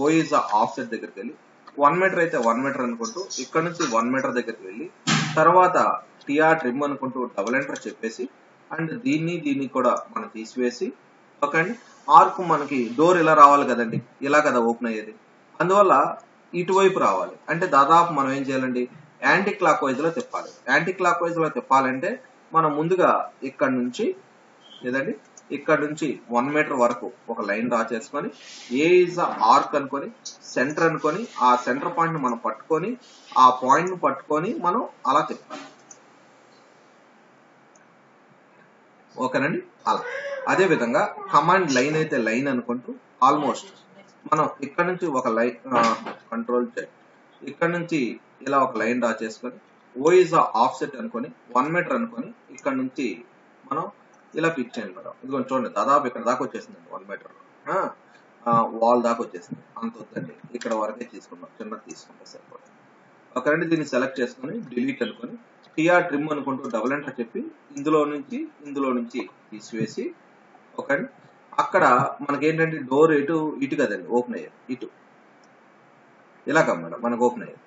ఓ ఈజ్ ఆఫ్సెట్ దగ్గరికి వెళ్ళి 1 మీటర్ అయితే 1 మీటర్ అనుకుంటూ ఇక్కడ నుంచి 1 మీటర్ దగ్గరికి వెళ్ళి, తర్వాత టిఆర్ ట్రిమ్ అనుకుంటూ డబుల్ ఎంటర్ చెప్పేసి అండ్ దీన్ని కూడా మనం తీసివేసి, ఓకే అండి. ఆర్క్ మనకి డోర్ ఇలా రావాలి కదండి, ఇలా కదా ఓపెన్ అయ్యేది, అందువల్ల ఇటువైపు రావాలి. అంటే దాదాపు మనం ఏం చేయాలండి యాంటీ క్లాక్ వైజ్ లో తిప్పాలి. యాంటీ క్లాక్ వైజ్ లో తిప్పాలంటే మనం ముందుగా ఇక్కడ నుంచి లేదండి ఇక్కడ నుంచి 1 మీటర్ వరకు ఒక లైన్ డ్రా చేసుకొని ఏ ఇస్ ఆర్క్ అనుకొని సెంటర్ అనుకొని ఆ సెంటర్ పాయింట్ మనం పట్టుకొని ఆ పాయింట్ ను పట్టుకొని మనం అలా తిప్పాలి. ఓకేనండి, అలా. అదే విధంగా కమాండ్ లైన్ అయితే లైన్ అనుకుంటూ ఆల్మోస్ట్ మనం ఇక్కడ నుంచి ఒక లైన్ కంట్రోల్ ఇక్కడ నుంచి ఇలా ఒక లైన్ డ్రా చేసుకొని ఓ ఇస్ ఆఫ్సెట్ అనుకొని 1 మీటర్ అనుకొని ఇక్కడ నుంచి మనం ఇలా పిక్ చేయండి మేడం. ఇదిగోండి చూడండి దాదాపు ఇక్కడ దాకా వచ్చేసింది 1 మీటర్, వాల్ దాకా వచ్చేసింది. అంత వద్దండి, ఇక్కడ వరకే తీసుకుందాం, చిన్నది తీసుకుంటే సరిపోతుంది. ఓకేనండి, దీన్ని సెలెక్ట్ చేసుకొని డిలీట్ అనుకొని టిఆర్ ట్రిమ్ అనుకుంటూ డబుల్ ఎంటర్ చెప్పి ఇందులో నుంచి తీసివేసి, ఓకే అండి. అక్కడ మనకేంటంటే డోర్ ఇటు కదండి ఓపెన్ అయ్యేది, ఇటు ఇలాగా మేడం మనకు ఓపెన్ అయ్యేది.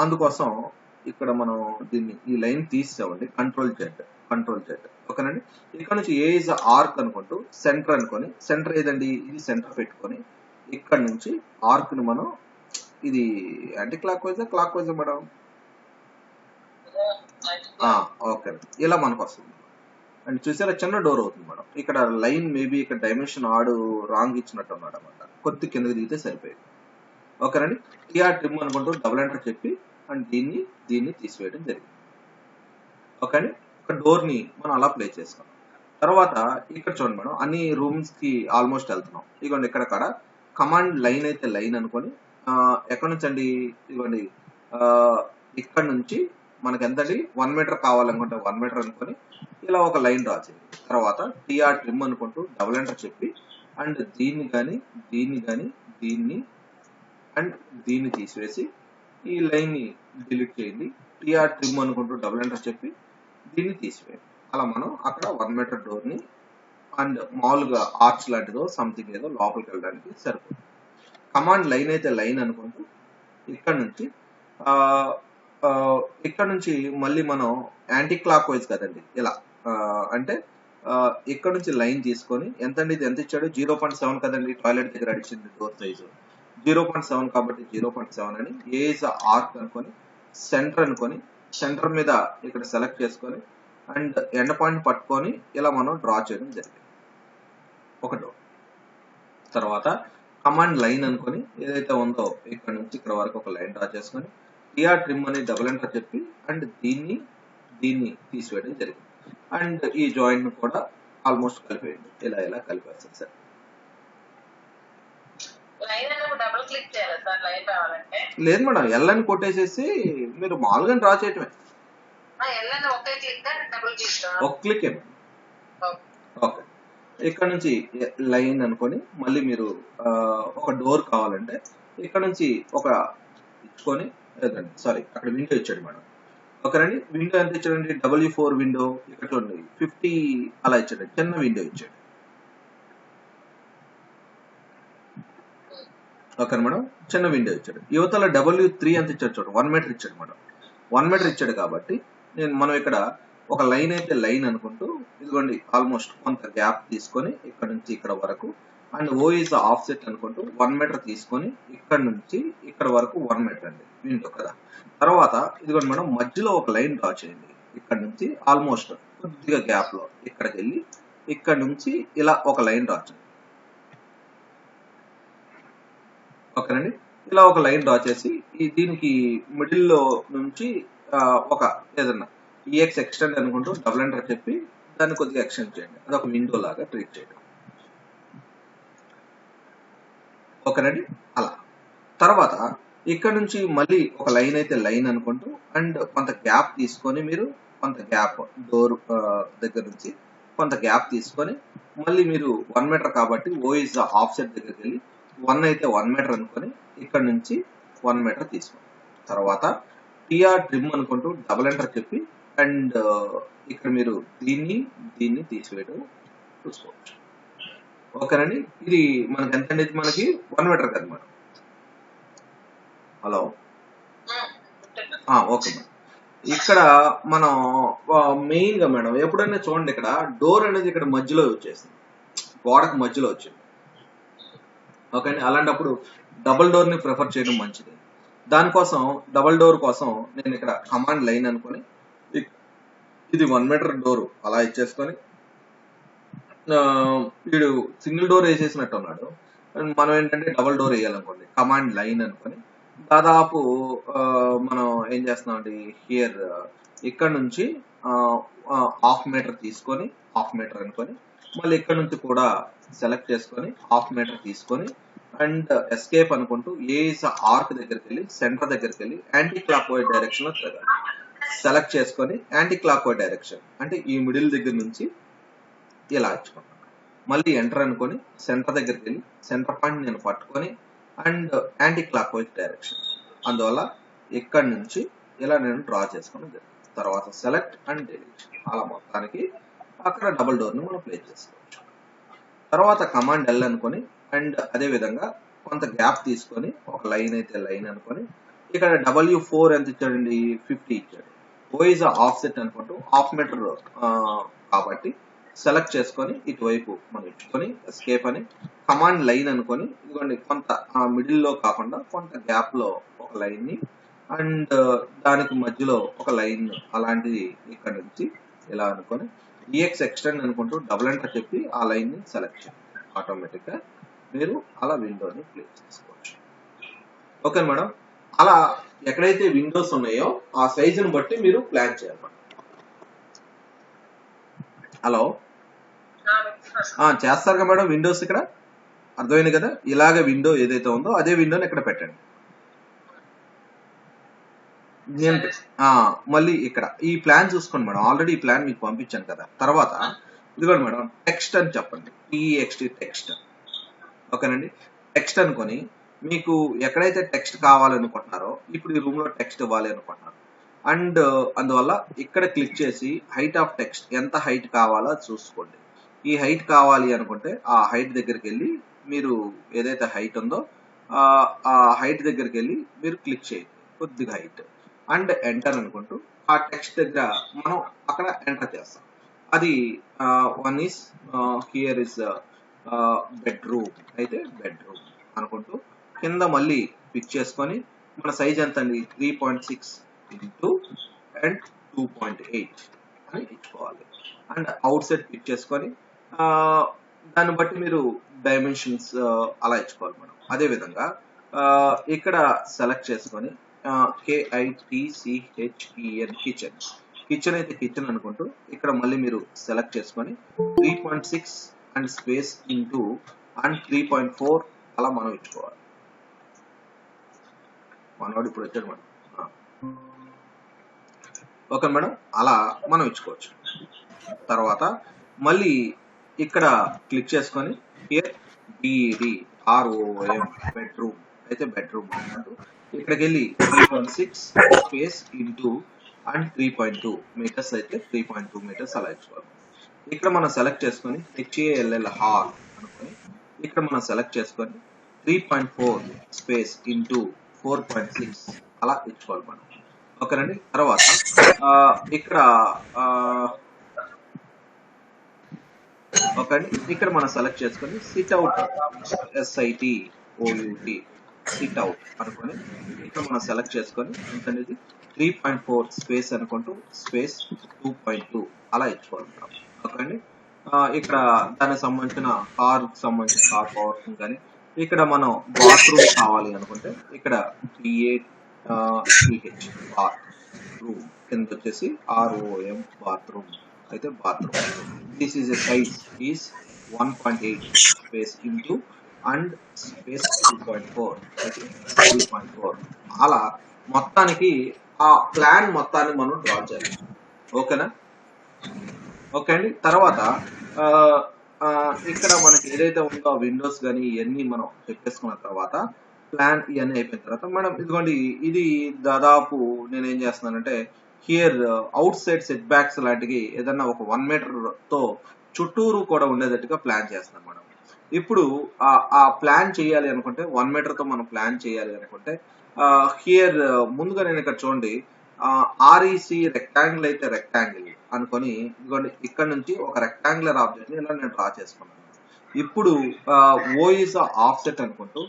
అందుకోసం ఇక్కడ మనం దీన్ని ఈ లైన్ తీసామండి, కంట్రోల్ జెడ్. ఓకేనండి, ఇక్కడ నుంచి ఏ ఇస్ ఆర్క్ అనుకుంటూ సెంటర్ అనుకొని, సెంటర్ ఏదండి ఇది సెంటర్ పెట్టుకొని ఇక్కడ నుంచి ఆర్క్ ని మనం ఇది anti clock wise madam. Okay, ఇలా మనకు వస్తుంది. అండ్ చూసారా చిన్న డోర్ అవుతుంది మేడం. ఇక్కడ లైన్ మేబీ ఇక్కడ డైమెన్షన్ రాంగ్ ఇచ్చినట్టు ఉన్నాడు అనమాట, కొద్ది కిందకి దిగితే సరిపోయింది. ఓకేనండి, టిఆర్ ట్రిమ్ అనుకుంటూ డబుల్ ఎంటర్ చెప్పి అండ్ దీన్ని తీసివేయడం జరిగింది. ఓకే అండి, ఇక్కడ డోర్ ని మనం అలా ప్లే చేసుకున్నాం. తర్వాత ఇక్కడ చూడండి మేడం అన్ని రూమ్స్ కి ఆల్మోస్ట్ వెళ్తున్నాం. ఇదిగోండి ఇక్కడ కమాండ్ లైన్ అయితే లైన్ అనుకొని ఎక్కడి నుంచి అండి ఇదిగోండి ఇక్కడ నుంచి మనకి ఎంతండి 1 మీటర్ కావాలనుకుంటే 1 మీటర్ అనుకొని ఇలా ఒక లైన్ డ్రా చేయండి. తర్వాత టిఆర్ ట్రిమ్ అనుకుంటూ డబుల్ ఎంటర్ చెప్పి అండ్ దీన్ని అండ్ దీన్ని తీసివేసి ఈ లైన్ ని డిలీట్ చేయండి. టిఆర్ ట్రిమ్ అనుకుంటూ డబుల్ ఎంటర్ చెప్పి దీన్ని తీసివేయండి. అలా మనం అక్కడ 1 మీటర్ డోర్ ని అండ్ మామూలుగా ఆర్చ్ లాంటిదో సంథింగ్ ఏదో లోపలికి వెళ్ళడానికి సరిపోతుంది. కమాండ్ లైన్ అయితే లైన్ అనుకుంటూ ఇక్కడ నుంచి మళ్ళీ మనం యాంటీ క్లాక్ వైజ్ కదండి ఇలా అంటే ఇక్కడ నుంచి లైన్ తీసుకొని ఎంతండి ఇది ఎంత ఇచ్చాడు 0.7 కదండి, టాయిలెట్ దగ్గర అడిచింది డోర్ సైజు 0.7 కాబట్టి 0.7 అని ఏ ఇస్ ఆర్క్ అనుకొని సెంటర్ మీద ఇక్కడ సెలెక్ట్ చేసుకొని అండ్ ఎండ్ పాయింట్ పట్టుకొని ఇలా మనం డ్రా చేయడం జరిగింది ఒక డోర్. తర్వాత కమాండ్ లైన్ అనుకొని ఏదైతే ఉందో ఇక్కడ నుంచి ఇక్కడ వరకు ఒక లైన్ డ్రా చేసుకొని టిఆర్ ట్రిమ్ అని డబుల్ ఎంటర్ చెప్పి అండ్ దీన్ని తీసివేయడం జరిగింది. అండ్ ఈ జాయింట్ ను కూడా ఆల్మోస్ట్ కలిపేయండి, ఇలా కలిపేస్తారు సార్. డబుల్ డబుల్ క్లిక్ చేయాలి సార్ లైన్ రావాలంటే? లేదు మేడం, ఎల్ అని కొట్టేసేసి మీరు మామూలుగా డ్రా చేయటమే. ఎల్ అని ఒకే క్లిక్ డబుల్ క్లిక్? ఒక క్లిక్. ఓకే, ఇక్కడ నుంచి లైన్ అనుకొని మళ్ళీ మీరు ఒక డోర్ కావాలంటే ఇక్కడ నుంచి ఒక ఇచ్చుకొని, సారీ అక్కడ విండో ఇచ్చాడు మేడం. ఓకేనండి, విండో ఎంత ఇచ్చాడండి? W4 విండో ఇక్కడ చూడండి 50 అలా ఇచ్చాడు, చిన్న విండో ఇచ్చాడు. ఓకే మేడం, చిన్న విండో ఇచ్చాడు. యువతల W3 ఎంత ఇచ్చాడు చూడండి, 1 మీటర్ ఇచ్చాడు మేడం. 1 మీటర్ ఇచ్చాడు కాబట్టి మనం ఇక్కడ ఒక లైన్ అయితే లైన్ అనుకుంటూ, ఇదిగోండి ఆల్మోస్ట్ కొంత గ్యాప్ తీసుకొని ఇక్కడ నుంచి ఇక్కడ వరకు, and O is the offset అనుకుంటూ 1 మీటర్ తీసుకొని ఇక్కడ నుంచి ఇక్కడ వరకు 1 మీటర్ అండి విండో కదా. తర్వాత ఇదిగోండి మేడం, మధ్యలో ఒక లైన్ డ్రా చేయండి. ఇక్కడ నుంచి ఆల్మోస్ట్ కొద్దిగా గ్యాప్ లో ఇక్కడికి వెళ్ళి ఇక్కడ నుంచి ఇలా ఒక లైన్ డ్రా చేయండి. ఓకేనండి, ఇలా ఒక లైన్ డ్రా చేసి దీనికి మిడిల్ లో నుంచి ఒక ఏదన్నా EX ఎక్స్టెండ్ అనుకుంటూ డబుల్ ఎంటర్ చెప్పి దాన్ని కొద్దిగా ఎక్స్టెండ్ చేయండి. అదొక విండో లాగా ట్రీట్ చేయడం. ఓకేనండి, అలా. తర్వాత ఇక్కడ నుంచి మళ్ళీ ఒక లైన్ అయితే లైన్ అనుకుంటూ అండ్ కొంత గ్యాప్ తీసుకొని మీరు కొంత గ్యాప్ డోర్ దగ్గర నుంచి కొంత గ్యాప్ తీసుకొని మళ్ళీ మీరు 1 మీటర్ కాబట్టి O is the offset దగ్గరికి వెళ్ళి 1 అయితే 1 మీటర్ అనుకొని ఇక్కడ నుంచి 1 మీటర్ తీసుకోండి. తర్వాత TR ట్రిమ్ అనుకుంటూ డబుల్ ఎంటర్ చెప్పి అండ్ ఇక్కడ మీరు దీన్ని తీసివేయడం చూసుకోవచ్చు. ఓకేనండి, ఇది మనకి ఎంత అండి? మనకి 1 మీటర్ కదా మేడం. Hello, okay madam. ఇక్కడ మనం మెయిన్ గా మేడం ఎప్పుడైనా చూడండి, ఇక్కడ డోర్ అనేది ఇక్కడ మధ్యలో వచ్చేసింది, గోడకు మధ్యలో వచ్చింది. ఓకే అండి, అలాంటప్పుడు డబుల్ డోర్ ని ప్రిఫర్ చేయడం మంచిది. దానికోసం డబుల్ డోర్ కోసం నేను ఇక్కడ కమాండ్ లైన్ అనుకొని ఇది 1 మీటర్ డోర్ అలా ఇచ్చేసుకొని, వీడు సింగిల్ డోర్ వేసేసినట్టు ఉన్నాడు, మనం ఏంటంటే డబుల్ డోర్ వేయాలనుకోండి కమాండ్ లైన్ అనుకొని దాదాపు మనం ఏం చేస్తున్నామండి, హియర్ ఇక్కడ నుంచి 1/2 మీటర్ తీసుకొని 1/2 మీటర్ అనుకొని మళ్ళీ ఇక్కడ నుంచి కూడా సెలెక్ట్ చేసుకొని 1/2 మీటర్ తీసుకొని అండ్ ఎస్కేప్ అనుకుంటూ ఆర్క్ దగ్గరికి వెళ్ళి సెంటర్ దగ్గరికి వెళ్ళి యాంటీ క్లాక్ వైజ్ డైరెక్షన్ లో తిరగాలి. సెలెక్ట్ చేసుకొని యాంటీ క్లాక్ వైజ్ డైరెక్షన్ అంటే ఈ మిడిల్ దగ్గర నుంచి ఇలా ఇచ్చుకుంటాను. మళ్ళీ ఎంటర్ అనుకొని సెంటర్ దగ్గరికి వెళ్ళి సెంటర్ పాయింట్ నేను పట్టుకొని and anti clock wise direction, అందువల్ల ఇక్కడ నుంచి ఇలా నేను డ్రా చేసుకుని జరిగింది. తర్వాత సెలెక్ట్ అండ్ డిలీట్, అలా మొత్తానికి అక్కడ డబుల్ డోర్ ని మనం ప్లేస్ చేసుకోవచ్చు. తర్వాత కమాండ్ ఎల్ అనుకొని అండ్ అదే విధంగా కొంత గ్యాప్ తీసుకొని ఒక లైన్ అయితే లైన్ అనుకొని ఇక్కడ W4 ఎంత ఇచ్చాడండి? 50 ఇచ్చాడు. O is the offset అనుకుంటూ 1/2 మీటర్ కాబట్టి సెలెక్ట్ చేసుకొని ఇటువైపు మనం ఇచ్చుకొని ఎస్కేప్ అని కమాండ్ లైన్ అనుకొని ఇదిగోండి కొంత మిడిల్ లో కాకుండా కొంత గ్యాప్ లో ఒక లైన్ ని అండ్ దానికి మధ్యలో ఒక లైన్ అలాంటిది ఇక్కడ నుంచి ఇలా అనుకొని EX ఎక్స్టెండ్ అనుకుంటూ డబుల్ ఎంటర్ చెప్పి ఆ లైన్ ని సెలెక్ట్ చేయండి. ఆటోమేటిక్ గా మీరు అలా విండోని ప్లేస్ చేసుకోవచ్చు. ఓకే మేడం, అలా ఎక్కడైతే విండోస్ ఉన్నాయో ఆ సైజుని బట్టి మీరు ప్లాన్ చేయాలి. హలో, చేస్తారు కదా మేడం విండోస్ ఇక్కడ, అర్థమైంది కదా? ఇలాగ విండో ఏదైతే ఉందో అదే విండోని ఇక్కడ పెట్టండి. నేను మళ్ళీ ఇక్కడ ఈ ప్లాన్ చూసుకోండి మేడం, ఆల్రెడీ ఈ ప్లాన్ మీకు పంపించాను కదా. తర్వాత ఇదిగోండి మేడం, టెక్స్ట్ అని చెప్పండి, TEXT టెక్స్ట్. ఓకేనండి, టెక్స్ట్ అనుకొని మీకు ఎక్కడైతే టెక్స్ట్ కావాలనుకుంటున్నారో ఇప్పుడు ఈ రూమ్ లో టెక్స్ట్ ఇవ్వాలి అనుకుంటున్నారు అండ్ అందువల్ల ఇక్కడ క్లిక్ చేసి హైట్ ఆఫ్ టెక్స్ట్ ఎంత హైట్ కావాలో చూసుకోండి. ఈ హైట్ కావాలి అనుకుంటే ఆ హైట్ దగ్గరికి వెళ్ళి మీరు ఏదైతే హైట్ ఉందో ఆ హైట్ దగ్గరికి వెళ్ళి మీరు క్లిక్ చేయండి కొద్దిగా హైట్ అండ్ ఎంటర్ అనుకుంటూ ఆ టెక్స్ట్ దగ్గర మనం అక్కడ ఎంటర్ చేస్తాం. అది 1 is హియర్ ఇస్ బెడ్రూమ్ అయితే బెడ్రూమ్ అనుకుంటూ కింద మళ్ళీ పిక్ చేసుకొని మన సైజ్ ఎంత అండి 3.6 ఇంటూ అండ్ 2.8 అని ఇచ్చుకోవాలి. అండ్ అవుట్ సైడ్ పిక్ చేసుకొని దాన్ని బట్టి మీరు డైమెన్షన్స్ అలా ఇచ్చుకోవాలి మనం. అదే విధంగా ఇక్కడ సెలెక్ట్ చేసుకొని KITCHEN కిచెన్, కిచెన్ అయితే కిచెన్ అనుకుంటూ ఇక్కడ మళ్ళీ మీరు సెలెక్ట్ చేసుకొని 3.6 అండ్ స్పేస్ ఇంటూ అండ్ 3.4 అలా మనం ఇచ్చుకోవాలి. మనవాడు ఇప్పుడు వచ్చాడు మేడం. ఓకే మేడం, అలా మనం ఇచ్చుకోవచ్చు. తర్వాత మళ్ళీ ఇక్కడ క్లిక్ చేసుకొని హియర్ బిఈడి ROM బెడ్రూమ్ అయితే బెడ్రూమ్ అన్నట్టు ఇక్కడికి వెళ్ళి 3.6 స్పేస్ ఇంటూ అండ్ 3.2 మీటర్స్ అయితే 3.2 మీటర్స్ అలా ఇచ్చుకోవాలి. ఇక్కడ మనం సెలెక్ట్ చేసుకొని HALL హాల్ అనుకొని ఇక్కడ మనం సెలెక్ట్ చేసుకొని 3.4 స్పేస్ ఇంటూ 4.6 అలా ఇచ్చుకోవాలి మనం. ఓకేనండి. తర్వాత ఇక్కడ ఓకే అండి, ఇక్కడ మనం సెలెక్ట్ చేసుకొని SIT out SITOUT SIT out అనుకొని ఇక్కడ మనం సెలెక్ట్ చేసుకొని అనేది 3.4 స్పేస్ అనుకుంటూ స్పేస్ 2.2 అలా ఇచ్చుకోవాలి. ఓకే అండి. ఇక్కడ దానికి సంబంధించిన కార్ పవర్ కానీ ఇక్కడ మనం బాత్రూమ్ కావాలి అనుకుంటే ఇక్కడ BATH బాత్రూమ్ కింద వచ్చేసి ROM బాత్రూమ్ అయితే bathroom. This is a size is 1.8 space into and space 2.4 అయితే 3.4 అలా మొత్తానికి ఆ ప్లాన్ మొత్తాన్ని మనం డ్రా చేయాలి. ఓకేనా? ఓకే అండి. తర్వాత ఇక్కడ మనకి ఏదైతే ఉందో విండోస్ కానీ ఇవన్నీ మనం చెప్పేసుకున్న తర్వాత ప్లాన్ ఇవన్నీ అయిపోయిన తర్వాత మేడం ఇదిగోండి, ఇది దాదాపు నేను ఏం చేస్తున్నానంటే here out side set backs లాంటివి ఏదన్నా ఒక 1 మీటర్ తో చుట్టూరు కూడా ఉండేటట్టుగా ప్లాన్ చేస్తున్నాను మేడం. ఇప్పుడు ఆ ప్లాన్ చేయాలి అనుకుంటే 1 మీటర్ తో మనం ప్లాన్ చేయాలి అనుకుంటే హియర్ ముందుగా నేను ఇక్కడ చూడండి REC రెక్టాంగిల్ అయితే రెక్టాంగిల్ అనుకొని ఇదిగోండి ఇక్కడ నుంచి ఒక రెక్టాంగులర్ ఆబ్జెక్ట్ ని ఇలా నేను డ్రా చేసుకున్నాను. ఇప్పుడు O ఈజ్ ఆఫ్సెట్ అనుకుంటూ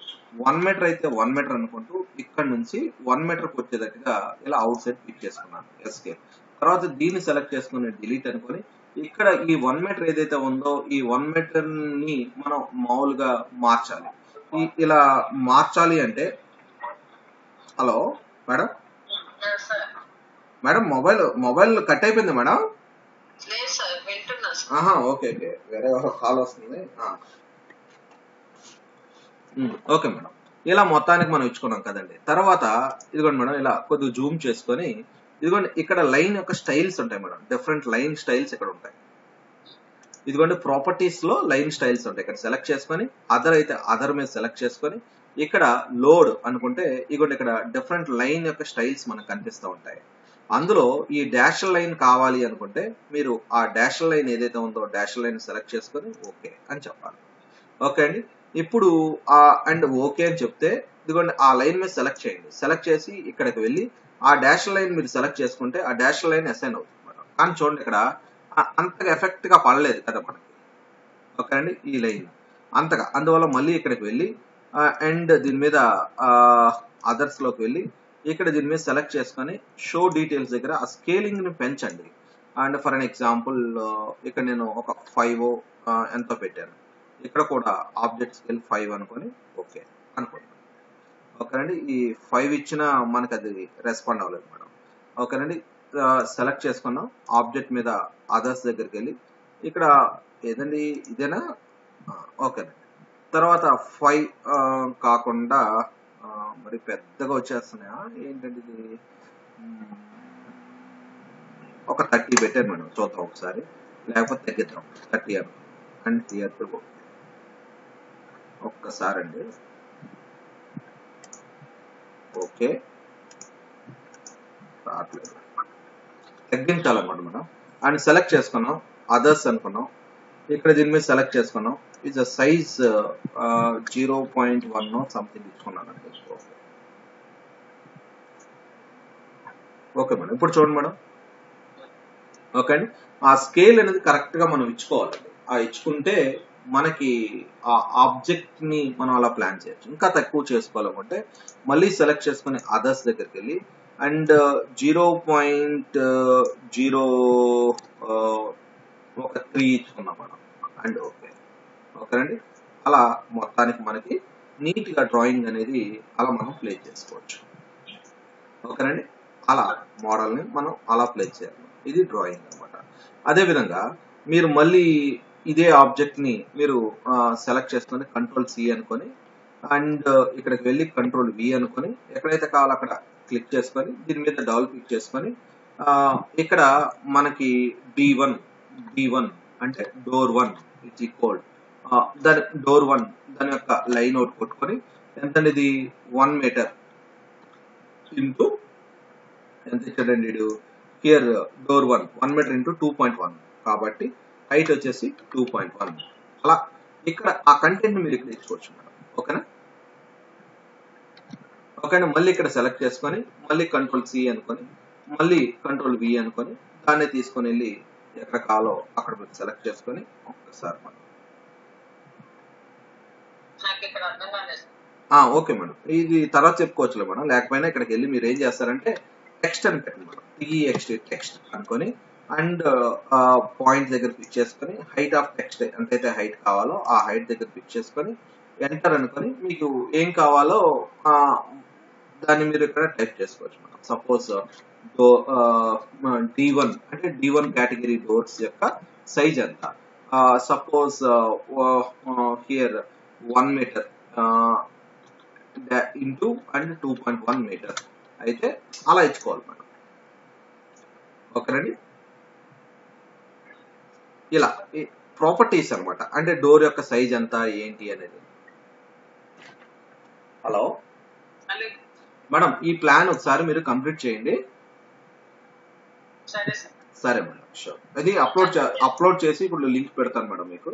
1 మీటర్ అయితే 1 మీటర్ అనుకుంటూ ఇక్కడ నుంచి 1 మీటర్ కి వచ్చేటట్టుగా ఇలా అవుట్ సైడ్ పిక్ చేసుకున్నాను. ఎస్కేప్. తర్వాత దీన్ని సెలెక్ట్ చేసుకుని డిలీట్ అనుకొని ఇక్కడ ఈ 1 మీటర్ ఏదైతే ఉందో ఈ 1 మీటర్ ని మనం మామూలుగా మార్చాలి. ఇలా మార్చాలి అంటే hello madam madam mobile cut అయిపోయింది మేడం. ఓకే ఓకే, వేరే కాల్ వస్తుంది. ఓకే మేడం, ఇలా మొత్తానికి మనం ఇచ్చుకున్నాం కదండి. తర్వాత ఇదిగోండి మేడం, ఇలా కొద్దిగా జూమ్ చేసుకొని ఇదిగోండి ఇక్కడ లైన్ యొక్క స్టైల్స్ ఉంటాయి మేడం. డిఫరెంట్ లైన్ స్టైల్స్ ఇక్కడ ఉంటాయి. ఇదిగోండి ప్రాపర్టీస్ లో లైన్ స్టైల్స్ ఉంటాయి. ఇక్కడ సెలెక్ట్ చేసుకొని అదర్ అయితే అదర్ మీద సెలెక్ట్ చేసుకొని ఇక్కడ లోడ్ అనుకుంటే ఇదిగోండి ఇక్కడ డిఫరెంట్ లైన్ యొక్క స్టైల్స్ మనకు కనిపిస్తూ ఉంటాయి. అందులో ఈ డాష్ లైన్ కావాలి అనుకుంటే మీరు ఆ డాష్ లైన్ ఏదైతే ఉందో డాష్ లైన్ సెలెక్ట్ చేసుకొని ఓకే అని చెప్పాలి. ఓకే అండి. ఇప్పుడు అండ్ ఓకే అని చెప్తే ఇదిగోండి ఆ లైన్ మీద సెలెక్ట్ చేయండి. సెలెక్ట్ చేసి ఇక్కడికి వెళ్ళి ఆ డాష్ లైన్ మీరు సెలెక్ట్ చేసుకుంటే ఆ డాష్ లైన్ అసైన్ అవుతుంది మేడం. కానీ చూడండి ఇక్కడ అంతగా ఎఫెక్ట్ గా పడలేదు కదా మనకి. ఓకే అండి, ఈ లైన్ అంతగా. అందువల్ల మళ్ళీ ఇక్కడికి వెళ్ళి అండ్ దీని మీద అదర్స్ లోకి వెళ్ళి ఇక్కడ దీని మీద సెలెక్ట్ చేసుకొని షో డీటెయిల్స్ దగ్గర ఆ స్కేలింగ్ ని పెంచండి. అండ్ ఫర్ అన్ ఎగ్జాంపుల్ ఇక్కడ నేను ఒక 5 ఎంతో పెట్టాను. ఇక్కడ కూడా ఆబ్జెక్ట్ స్కేల్ 5 అనుకొని ఓకే అనుకుంటాను. ఓకేనండి, ఈ 5 ఇచ్చినా మనకి అది రెస్పాండ్ అవ్వలేదు మేడం. ఓకేనండి, సెలెక్ట్ చేసుకున్నాం. ఆబ్జెక్ట్ మీద అదర్స్ దగ్గరికి వెళ్ళి ఇక్కడ ఏదండి ఇదేనా? ఓకేనండి. తర్వాత 5 కాకుండా మరి పెద్దగా వచ్చేస్తున్నాయా ఏంటండి ఇది? ఒక 30 పెట్టాను మేడం, చూద్దాం ఒకసారి. లేకపోతే తగ్గిద్దాం 30 అని. అండ్ థియర్ ఒక్కసారి అండి. ఓకే, రావట్లేదు. తగ్గించాలన్నమాట మనం. అండ్ సెలెక్ట్ చేసుకున్నాం, అదర్స్ అనుకున్నాం. ఇక్కడ దీని మీద సెలెక్ట్ చేసుకున్నాం. ఇది సైజ్ 0.1 సంథింగ్ ఇచ్చుకున్నాను అండి. ఓకే మేడం, ఇప్పుడు చూడండి మేడం. ఓకే అండి, ఆ స్కేల్ అనేది కరెక్ట్ గా మనం ఇచ్చుకోవాలండి. ఆ ఇచ్చుకుంటే మనకి ఆ ఆబ్జెక్ట్ ని మనం అలా ప్లాన్ చేయొచ్చు. ఇంకా తక్కువ చేసుకోవాలనుకుంటే మళ్ళీ సెలెక్ట్ చేసుకుని అదర్స్ దగ్గరికి వెళ్ళి అండ్ 0.03 ఇచ్చుకున్నాం మనం. And okay. ఓకేనండి, అలా మొత్తానికి మనకి నీట్ గా డ్రాయింగ్ అనేది అలా మనం ప్లే చేసుకోవచ్చు. ఓకేనండి, అలా మోడల్ ని మనం అలా ప్లే చేయాలి. ఇది డ్రాయింగ్ అనమాట. అదే విధంగా మీరు మళ్ళీ ఇదే ఆబ్జెక్ట్ ని మీరు సెలెక్ట్ చేసుకొని Ctrl+C అనుకొని అండ్ ఇక్కడికి వెళ్ళి కంట్రోల్ వి అనుకొని ఎక్కడైతే కావాలో అక్కడ క్లిక్ చేసుకొని దీని మీద డబుల్ క్లిక్ చేసుకొని ఇక్కడ మనకి D1 అంటే డోర్ 1 ఇట్స్ ఈక్వల్ దాని డోర్ 1 దాని యొక్క లైన్ అవుట్ కొట్టుకొని ఎంత ఇది 1 మీటర్ ఇంటూ ఎంత ఇచ్చాడండి హియర్ డోర్ 1 మీటర్ ఇంటూ 2.1 కాబట్టి హైట్ వచ్చేసి 2.1 అలా ఇక్కడ ఆ కంటెంట్ మీరు ఇక్కడ ఇచ్చుకోవచ్చు మేడం ఓకేనా ఓకేనా మళ్ళీ ఇక్కడ సెలెక్ట్ చేసుకొని మళ్ళీ కంట్రోల్ సి అనుకొని మళ్ళీ కంట్రోల్ వి అనుకొని దాన్ని తీసుకొని వెళ్ళి ఎక్కడ కావాలో అక్కడ మీరు సెలెక్ట్ చేసుకొని ఒక్కసారి ఓకే మేడం ఇది తర్వాత చెప్పుకోవచ్చులే మేడం లేకపోయినా ఇక్కడికి వెళ్ళి మీరు ఏం చేస్తారంటే టెక్స్ట్ అని పెట్టండి మేడం టెక్స్ట్ అనుకొని అండ్ పాయింట్ దగ్గర పిక్ చేసుకొని హైట్ ఆఫ్ టెక్స్ట్ ఎంతైతే హైట్ కావాలో ఆ హైట్ దగ్గర పిక్ చేసుకొని ఎంటర్ అనుకొని మీకు ఏం కావాలో దాన్ని మీరు ఇక్కడ టైప్ చేసుకోవచ్చు మేడం సపోజ్ D1 అంటే D1 కేటగిరీ డోర్స్ యొక్క సైజ్ ఎంత suppose here 1 metre into and 2.1 metre అయితే అలా ఇచ్చుకోవాలి మేడం ఓకేనండి ఇలా ప్రాపర్టీస్ అన్నమాట అంటే డోర్ యొక్క సైజ్ ఎంత ఏంటి అనేది హలో మేడం ఈ ప్లాన్ ఒకసారి మీరు కంప్లీట్ చేయండి సరే మేడం షూర్ అది అప్లోడ్ చేసి ఇప్పుడు లింక్ పెడతాను మేడం మీకు